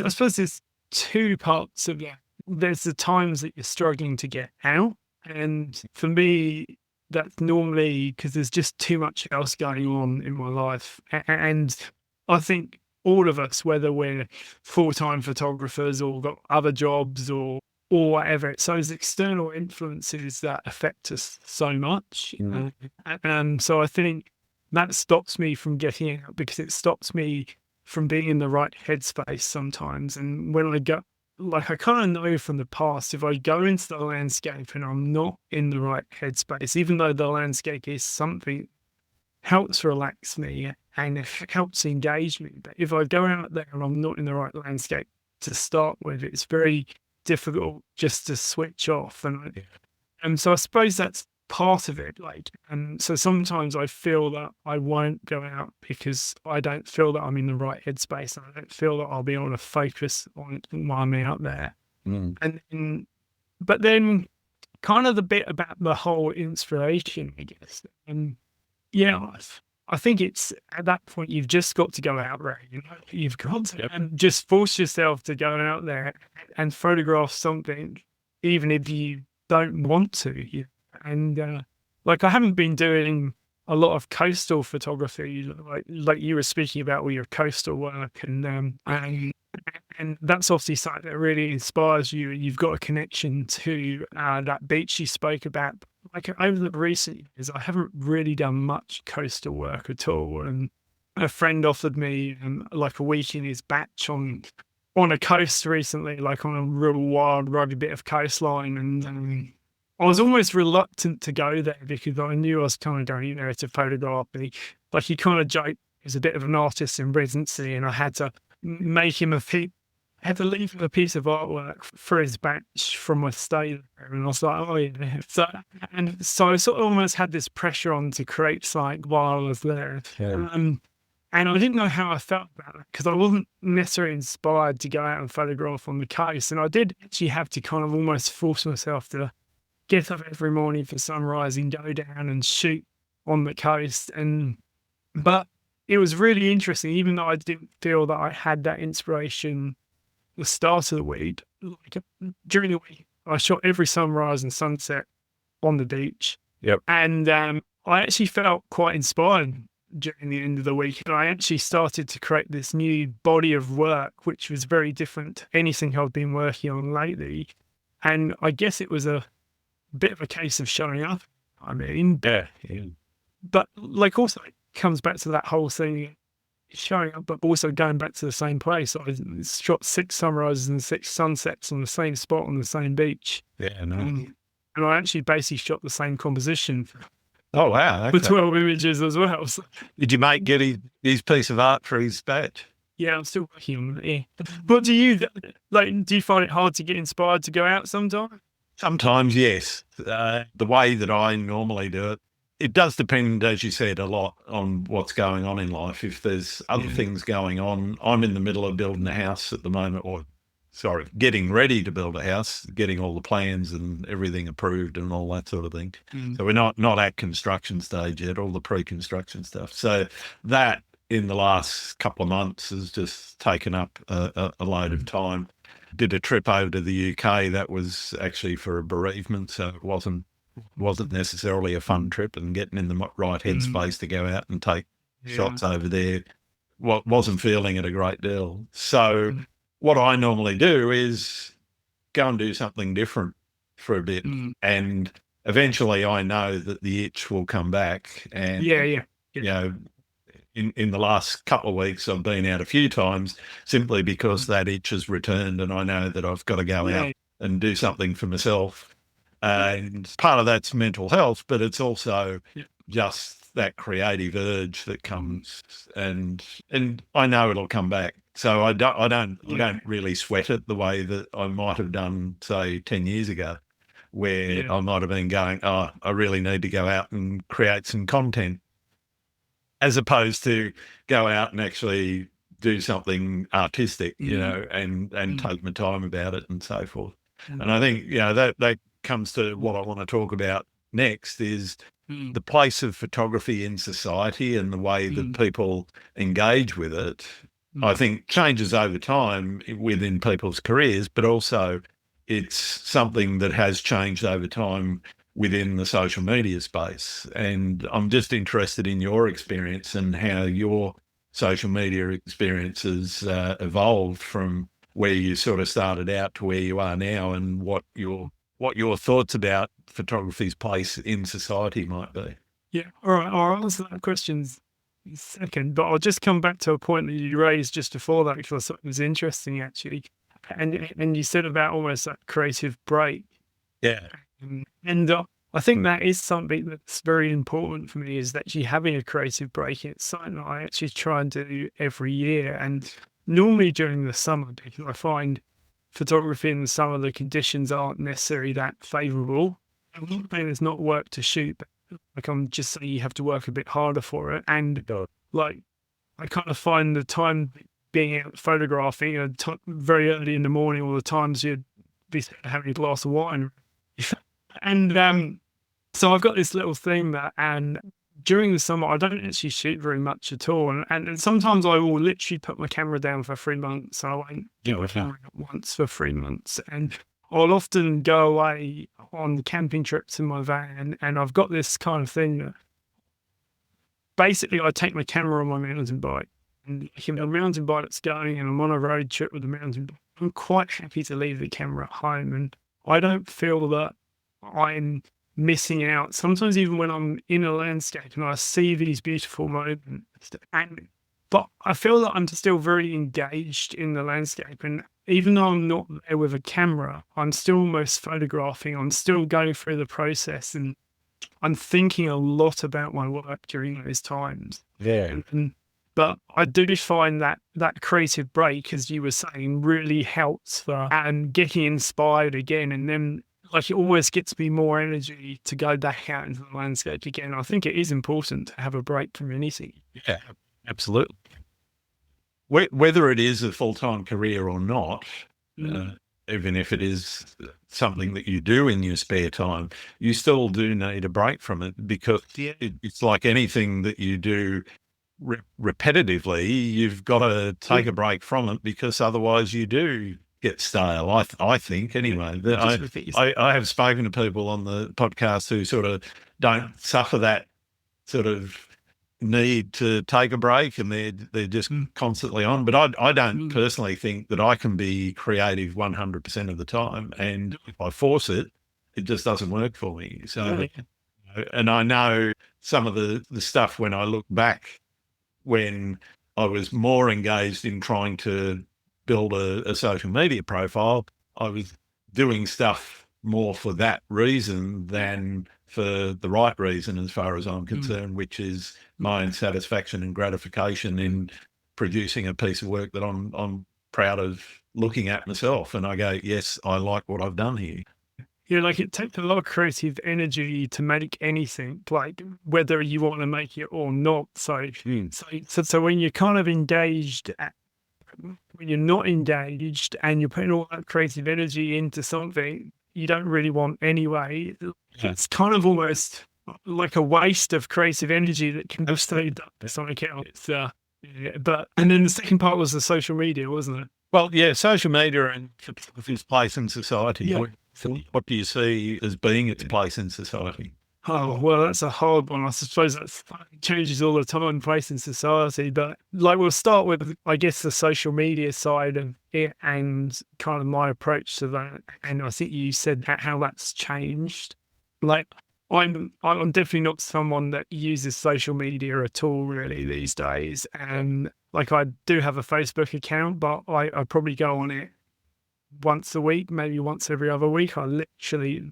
suppose there's 2 parts of that. There's the times that you're struggling to get out. And for me, that's normally because there's just too much else going on in my life. And I think all of us, whether we're full-time photographers or got other jobs or whatever, it's those external influences that affect us so much. And so I think that stops me from getting out, because it stops me from being in the right headspace sometimes. And when I go, like, I kind of know from the past, if I go into the landscape and I'm not in the right headspace, even though the landscape is something helps relax me and it helps engage me, but if I go out there and I'm not in the right landscape to start with. It's very difficult just to switch off. And so I suppose that's part of it. So sometimes I feel that I won't go out because I don't feel that I'm in the right headspace. I don't feel that I'll be able to focus on while I'm out there. But then kind of the bit about the whole inspiration, I guess. I think it's at that point you've just got to go out there. You've got to just force yourself to go out there and photograph something, even if you don't want to. And I haven't been doing a lot of coastal photography, like you were speaking about with your coastal work, and that's obviously something that really inspires you. You've got a connection to that beach you spoke about. Over the recent years, I haven't really done much coastal work at all. And a friend offered me a week in his batch on a coast recently, on a real wild, rugged bit of coastline. And I was almost reluctant to go there because I knew I was kind of going there to photograph. He kind of joked he's a bit of an artist in residency, and I had to make him leave him a piece of artwork for his batch from my stay there. And I was like, oh yeah. So I sort of almost had this pressure on to create something while I was there. Yeah. And I didn't know how I felt about it because I wasn't necessarily inspired to go out and photograph on the coast. And I did actually have to kind of almost force myself to get up every morning for sunrise and go down and shoot on the coast. But it was really interesting, even though I didn't feel that I had that inspiration the start of the week. During the week, I shot every sunrise and sunset on the beach. Yep. And I actually felt quite inspired during the end of the week. And I actually started to create this new body of work, which was very different to anything I've been working on lately. And I guess it was a bit of a case of showing up. Yeah. But also it comes back to that whole thing, showing up, but also going back to the same place. I shot 6 sunrises and 6 sunsets on the same spot on the same beach. Yeah, no. And I actually basically shot the same composition Oh, wow. Okay. for 12 images as well. So, Did you get his piece of art for his batch? yeah, I'm still working on it. Yeah. But do you find it hard to get inspired to go out sometime? Sometimes, yes. The way that I normally do it, it does depend, as you said, a lot on what's going on in life. If there's other things going on, I'm in the middle of building a house at the moment, getting ready to build a house, getting all the plans and everything approved and all that sort of thing. So we're not at construction stage yet, all the pre-construction stuff. So that in the last couple of months has just taken up a load of time. Did a trip over to the UK. That was actually for a bereavement, so it wasn't necessarily a fun trip, and getting in the right headspace to go out and take shots over there wasn't feeling it a great deal. So what I normally do is go and do something different for a bit, and eventually I know that the itch will come back. And you know, in the last couple of weeks, I've been out a few times simply because that itch has returned, and I know that I've got to go out and do something for myself. And part of that's mental health, but it's also just that creative urge that comes, and I know it'll come back. So I don't really sweat it the way that I might have done, say, 10 years ago, where I might have been going, oh, I really need to go out and create some content, as opposed to go out and actually do something artistic, and take my time about it and so forth. And I think, that comes to what I want to talk about next is the place of photography in society and the way that people engage with it. I think changes over time within people's careers, but also it's something that has changed over time within the social media space. And I'm just interested in your experience and how your social media experiences evolved from where you sort of started out to where you are now, and what your thoughts about photography's place in society might be. Yeah, all right, I'll answer that question in a second, but I'll just come back to a point that you raised just before that, because I thought it was interesting, actually. And you said about almost that creative break. Yeah. And I think that is something that's very important for me, is actually having a creative break. It's something that I actually try and do every year. And normally during the summer, because I find photography in the summer, the conditions aren't necessarily that favourable. I'm not saying it's not work to shoot, but like I'm just saying you have to work a bit harder for it. And like I kind of find the time being out photographing, very early in the morning, all the times you'd be having a glass of wine. And so I've got this little thing that, and during the summer, I don't actually shoot very much at all. And sometimes I will literally put my camera down for 3 months. I won't get my camera up once for 3 months. And I'll often go away on camping trips in my van. And I've got this kind of thing that basically I take my camera on my mountain bike. And if I'm a mountain bike that's going and I'm on a road trip with a mountain bike, I'm quite happy to leave the camera at home. And I don't feel that I'm missing out. Sometimes even when I'm in a landscape and I see these beautiful moments, but I feel that I'm still very engaged in the landscape. And even though I'm not there with a camera, I'm still almost photographing. I'm still going through the process, and I'm thinking a lot about my work during those times. Yeah. But I do find that creative break, as you were saying, really helps for and getting inspired again. And then like it always gets me more energy to go back out into the landscape again. I think it is important to have a break from anything. Yeah, absolutely. Whether it is a full-time career or not, even if it is something that you do in your spare time, you still do need a break from it, because it's like anything that you do repetitively, you've got to take a break from it, because otherwise you do get stale. I think anyway. I have spoken to people on the podcast who sort of don't suffer that sort of need to take a break, and they're just constantly on. But I don't personally think that I can be creative 100% of the time, and if I force it, it just doesn't work for me. So, and I know some of the stuff when I look back, when I was more engaged in trying to build a social media profile, I was doing stuff more for that reason than for the right reason, as far as I'm concerned, which is my own satisfaction and gratification in producing a piece of work that I'm proud of looking at myself. And I go, yes, I like what I've done here. Yeah, like it takes a lot of creative energy to make anything, like whether you want to make it or not. So when you're kind of engaged, when you're not engaged and you're putting all that creative energy into something you don't really want anyway, it's kind of almost like a waste of creative energy that can have stayed up something else. And then the second part was the social media, wasn't it? Well, yeah, social media and its place in society. Yeah. What do you see as being its place in society? Oh, well, that's a hard one. I suppose that changes all the time, place in society. But like, we'll start with, I guess, the social media side of it and kind of my approach to that. And I think you said how that's changed. Like, I'm definitely not someone that uses social media at all, really, these days. And like, I do have a Facebook account, but I probably go on it once a week, maybe once every other week.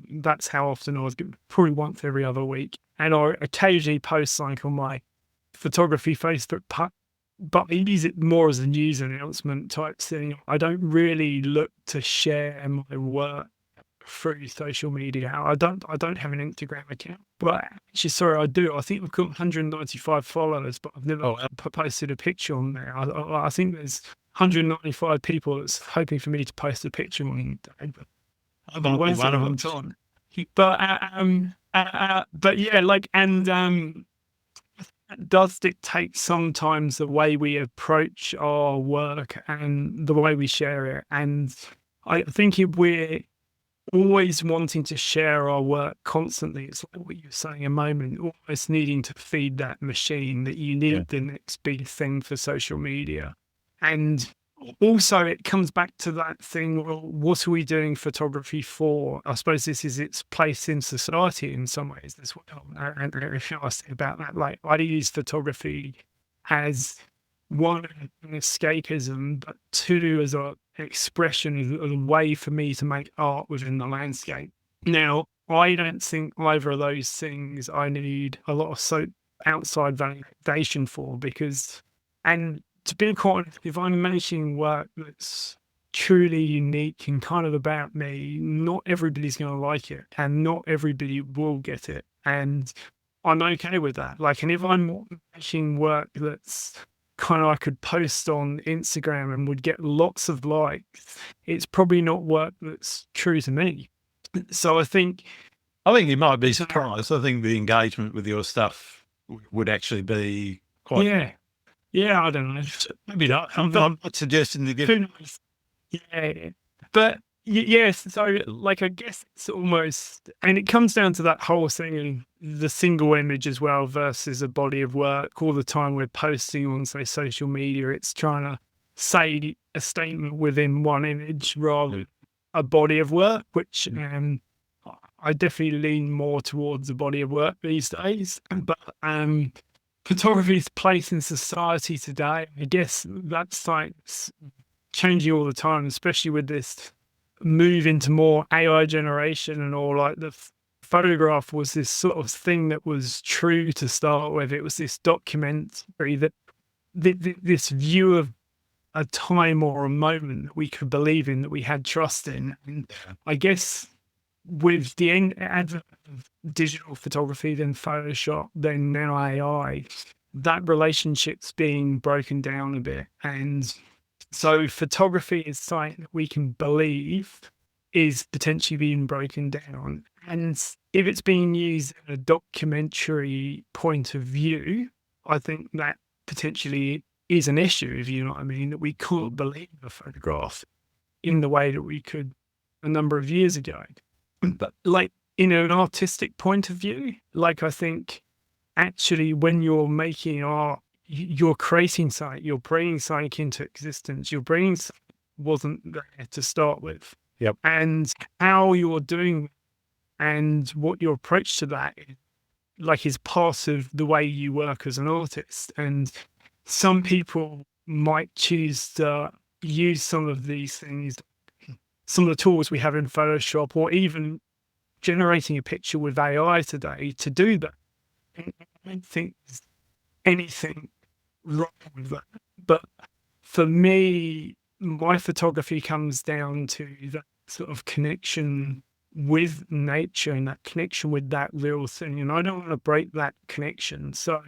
That's how often I was, probably once every other week. And I occasionally post like on my photography Facebook, but I use it more as a news announcement type thing. I don't really look to share my work through social media. I don't have an Instagram account, but actually, sorry, I do. I think I've got 195 followers, but I've never posted a picture on there. I think there's 195 people that's hoping for me to post a picture one day, but I'm wasting a lot of time. But yeah, like, and it does dictate sometimes the way we approach our work and the way we share it. And I think if we're always wanting to share our work constantly, it's like what you were saying a moment, almost needing to feed that machine that you need the next big thing for social media. And also it comes back to that thing, well, what are we doing photography for? I suppose this is its place in society in some ways as well. And I say about that, like, I use photography as one, an escapism, but two, as an expression, as a way for me to make art within the landscape. Now, I don't think either of those things I need a lot of outside validation for, because, and to be quite honest, if I'm making work that's truly unique and kind of about me, not everybody's going to like it and not everybody will get it. And I'm okay with that. Like, and if I'm making work that's kind of I could post on Instagram and would get lots of likes, it's probably not work that's true to me. So I think you might be surprised. I think the engagement with your stuff would actually be quite. Yeah, I don't know. Maybe not. I'm not suggesting to get. Who knows? Yeah, but yes. So, like, I guess it's almost, and it comes down to that whole thing, the single image as well versus a body of work. All the time we're posting on, say, social media, it's trying to say a statement within one image rather than a body of work, which I definitely lean more towards a body of work these days. But photography's place in society today, I guess that's like changing all the time, especially with this move into more AI generation and all. Like the photograph was this sort of thing that was true to start with. It was this documentary that this view of a time or a moment that we could believe in, that we had trust in. And I guess with the advent of digital photography, then Photoshop, then now AI, that relationship's being broken down a bit. And so photography is something that we can believe is potentially being broken down. And if it's being used in a documentary point of view, I think that potentially is an issue, if you know what I mean, that we couldn't believe a photograph in the way that we could a number of years ago. But like in an artistic point of view, like I think actually when you're making art, you're creating something, you're bringing something into existence, you're bringing something that wasn't there to start with. Yep. And how you're doing and what your approach to that is, like, is part of the way you work as an artist. And some people might choose to use some of these things, some of the tools we have in Photoshop, or even generating a picture with AI today to do that. And I don't think there's anything wrong with that. But for me, my photography comes down to that sort of connection with nature and that connection with that real thing. And I don't want to break that connection. So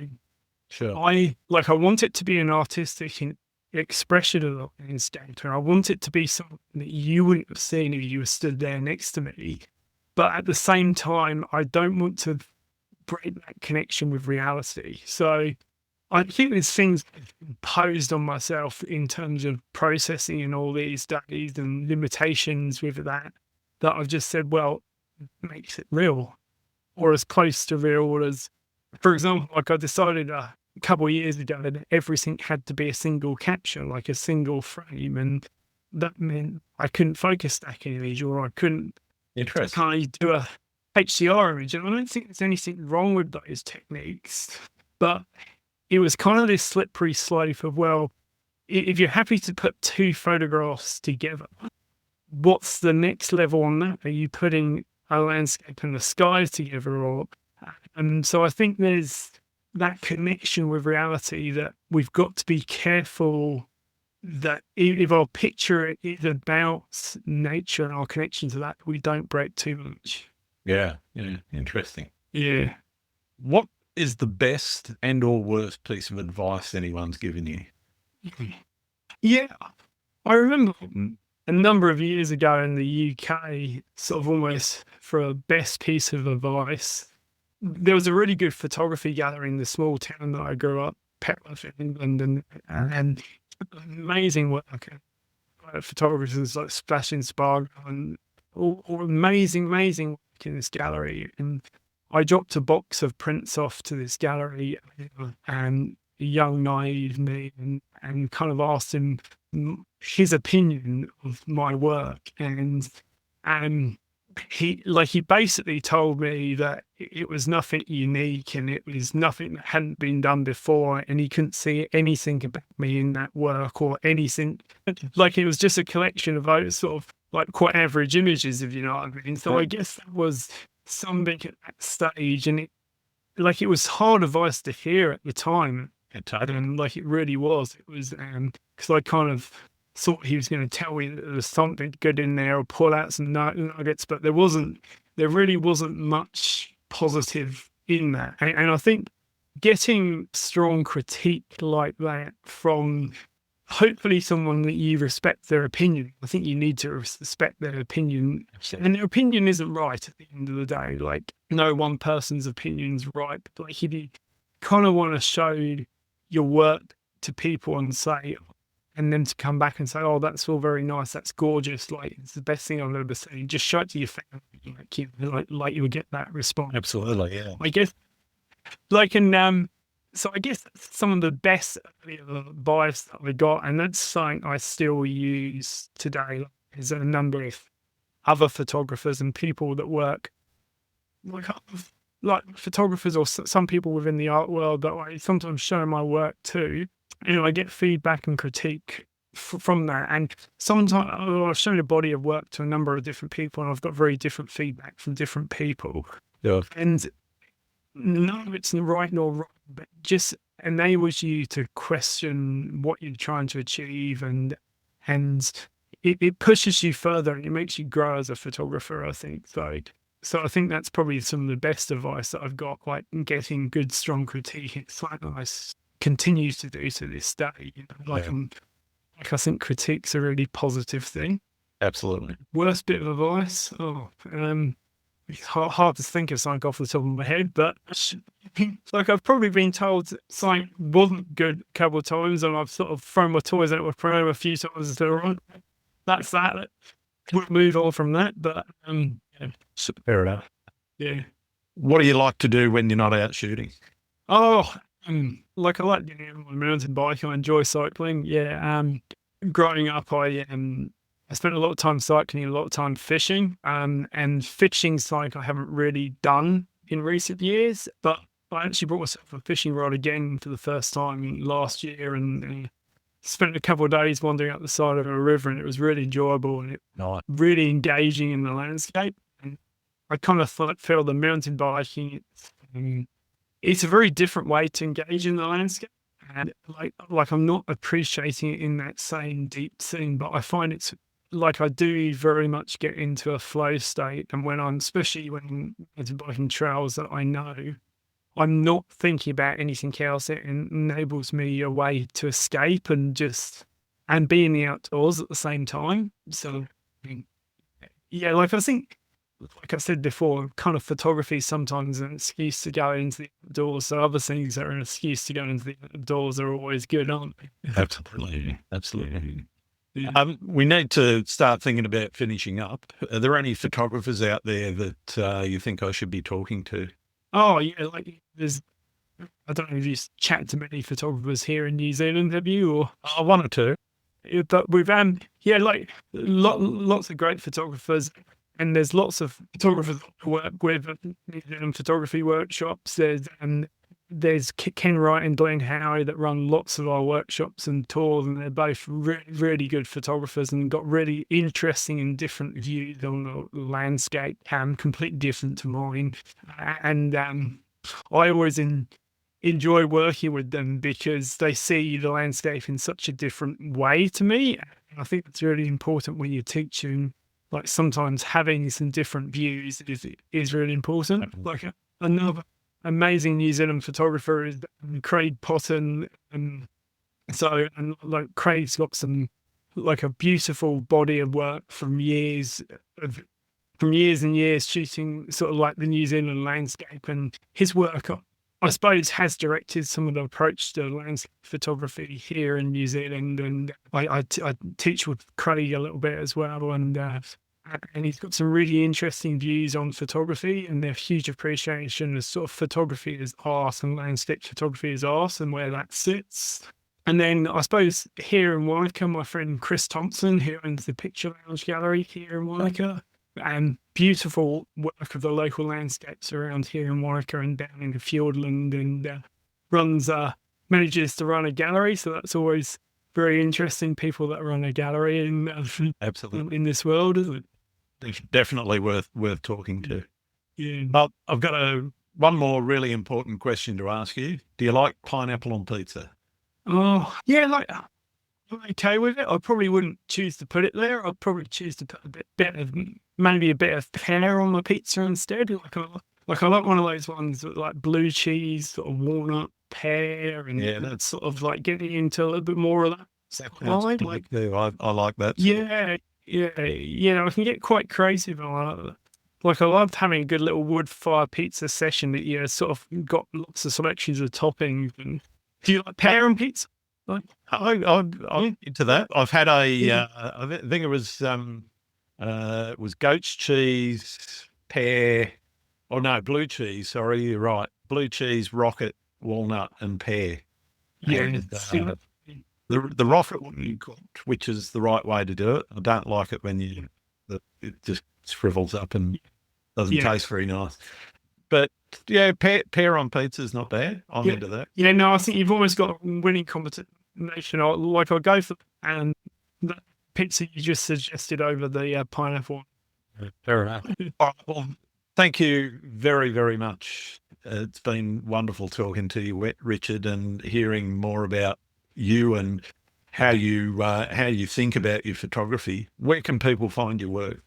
Sure. I want it to be an artistic expression of the landscape. And I want it to be something that you wouldn't have seen if you were stood there next to me. But at the same time, I don't want to break that connection with reality. So I think there's things I've imposed on myself in terms of processing and all these days and limitations with that I've just said, well, it makes it real or as close to real as, for example, like I decided a couple of years ago that everything had to be a single capture, like a single frame. And that meant I couldn't focus stack an image, or I couldn't do a HDR image. And I don't think there's anything wrong with those techniques, but it was kind of this slippery slope of, well, if you're happy to put two photographs together, what's the next level on that? Are you putting a landscape and the sky together? And so I think there's that connection with reality that we've got to be careful that if our picture is about nature and our connection to that, we don't break too much. Yeah, interesting. Yeah. What is the best and or worst piece of advice anyone's given you? Yeah, I remember a number of years ago in the UK, sort of almost for a best piece of advice, there was a really good photography gallery in the small town that I grew up, Petworth in England, and amazing work. Photographers like Splash and Spargo and all amazing work in this gallery. And I dropped a box of prints off to this gallery, and a young naive me, and kind of asked him his opinion of my work. And he basically told me that it was nothing unique and it was nothing that hadn't been done before, and he couldn't see anything about me in that work or anything. Like, it was just a collection of those sort of like quite average images, if you know what I mean. So I guess that was something at that stage, and it was hard advice to hear at the time. And like it really was. It was because I kind of thought he was going to tell me that there was something good in there or pull out some nuggets, but there really wasn't much positive in that. And I think getting strong critique like that from hopefully someone that you respect their opinion. I think you need to respect their opinion. Absolutely. And their opinion isn't right at the end of the day. Like no one person's opinion's right. But like if you kind of want to show your work to people and say, and then to come back and say, oh, that's all very nice, that's gorgeous, like it's the best thing I've ever seen. Just show it to your family, like you would get that response. Absolutely, yeah. I guess, like in so I guess some of the best advice that I got, and that's something I still use today, is a number of other photographers and people that work like photographers or some people within the art world that I sometimes show my work to. I get feedback and critique from that. And sometimes I've shown a body of work to a number of different people, and I've got very different feedback from different people. Yeah. And none of it's right nor wrong, but just enables you to question what you're trying to achieve, and it pushes you further and it makes you grow as a photographer, I think. So I think that's probably some of the best advice that I've got, like getting good, strong critique. It's like I continue to do to this day. I think critique's a really positive thing. Absolutely. Worst bit of advice? It's hard to think of something off the top of my head, but like I've probably been told something wasn't good a couple of times, and I've sort of thrown my toys out with pram a few times and said, all right, that's that. We'll move on from that, but yeah. Fair enough. Yeah. What do you like to do when you're not out shooting? Oh, like I like getting out on my mountain bike. I enjoy cycling. Yeah. Growing up, I spent a lot of time cycling, a lot of time fishing. And fishing's like I haven't really done in recent years, but I actually brought myself a fishing rod again for the first time last year, and spent a couple of days wandering up the side of a river, and it was really enjoyable and Nice. really engaging in the landscape. And I kind of feel the mountain biking, it's a very different way to engage in the landscape. And like I'm not appreciating it in that same deep scene, but I find it's like I do very much get into a flow state. And especially when mountain biking trails that I know, I'm not thinking about anything else. It enables me a way to escape and be in the outdoors at the same time. So, yeah, like I think, like I said before, kind of photography is sometimes an excuse to go into the outdoors. So other things that are an excuse to go into the outdoors are always good, aren't they? Absolutely. Absolutely. Yeah. We need to start thinking about finishing up. Are there any photographers out there that you think I should be talking to? Oh, yeah, like I don't know if you chat to many photographers here in New Zealand, have you? Or One or two. but we've like lots of great photographers, and there's lots of photographers who work with New Zealand photography workshops. There's Ken Wright and Glenn Howe that run lots of our workshops and tours, and they're both really good photographers and got really interesting and different views on the landscape, completely different to mine. And I always enjoy working with them because they see the landscape in such a different way to me. And I think it's really important when you're teaching. Like sometimes having some different views is really important. Like another amazing New Zealand photographer is Craig Potton, and like Craig's got some like a beautiful body of work from years and years shooting sort of like the New Zealand landscape, and his work I suppose has directed some of the approach to landscape photography here in New Zealand. And I teach with Craig a little bit as well, and he's got some really interesting views on photography, and their huge appreciation of sort of photography as art and landscape photography as art and where that sits. And then I suppose here in Wanaka, my friend Chris Thompson, who owns the Picture Lounge Gallery here in Wanaka, and beautiful work of the local landscapes around here in Wanaka and down in the Fiordland, and manages to run a gallery. So that's always very interesting, people that run a gallery Absolutely. in this world, isn't it? Definitely worth talking to. Yeah. But I've got to One more really important question to ask you. Do you like pineapple on pizza? Oh, yeah, like I'm okay with it. I probably wouldn't choose to put it there. I'd probably choose to put maybe a bit of pear on my pizza instead. Like I like one of those ones with like blue cheese, sort of walnut, pear, and Yeah, that's sort of like getting into a little bit more of that. I like that. Yeah, I can get quite creative. Like I loved having a good little wood fire pizza session that sort of got lots of selections of toppings. And do you like pear and pizza? Like, I'm into that. I've had I think it was goat's cheese, pear, blue cheese. Sorry, you're right. Blue cheese, rocket, walnut, and pear. yeah, And, the rocket one you cooked, which is the right way to do it. I don't like it when it just shrivels up and doesn't taste very nice. But yeah, pear on pizza is not bad. I'm into that. Yeah, no, I think you've almost got a winning combination. Like I go for and that pizza you just suggested over the pineapple. Fair enough. All right, well, thank you very, very much. It's been wonderful talking to you, Richard, and hearing more about you and how you think about your photography. Where can people find your work?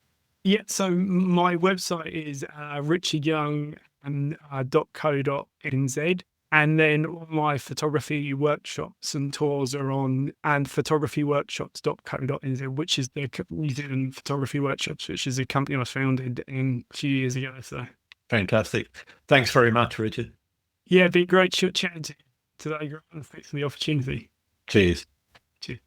Yeah, so my website is richardyoung.co.nz, and then all my photography workshops and tours are on photographyworkshops.co.nz, which is the New Zealand Photography Workshops, which is a company I founded a few years ago. So fantastic. Thanks very much, Richard. Yeah, it'd be great chatting to you today. Thanks for the opportunity. Cheers. Cheers.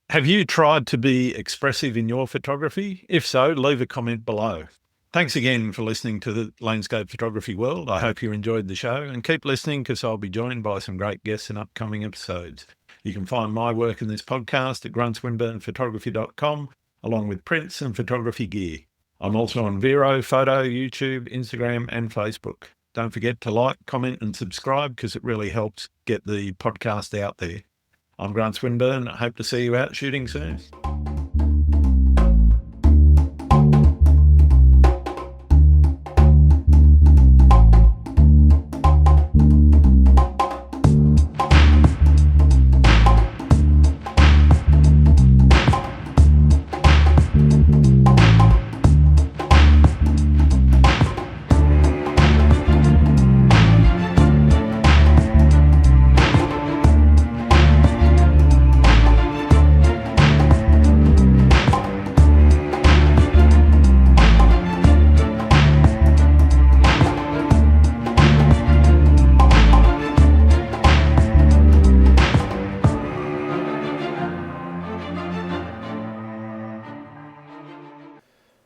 Have you tried to be expressive in your photography? If so, leave a comment below. Thanks again for listening to the Landscape Photography World. I hope you enjoyed the show, and keep listening because I'll be joined by some great guests in upcoming episodes. You can find my work in this podcast at gruntswinburnphotography.com, along with prints and photography gear. I'm also on Vero, Photo, YouTube, Instagram, and Facebook. Don't forget to like, comment, and subscribe because it really helps get the podcast out there. I'm Grant Swinburne. I hope to see you out shooting soon.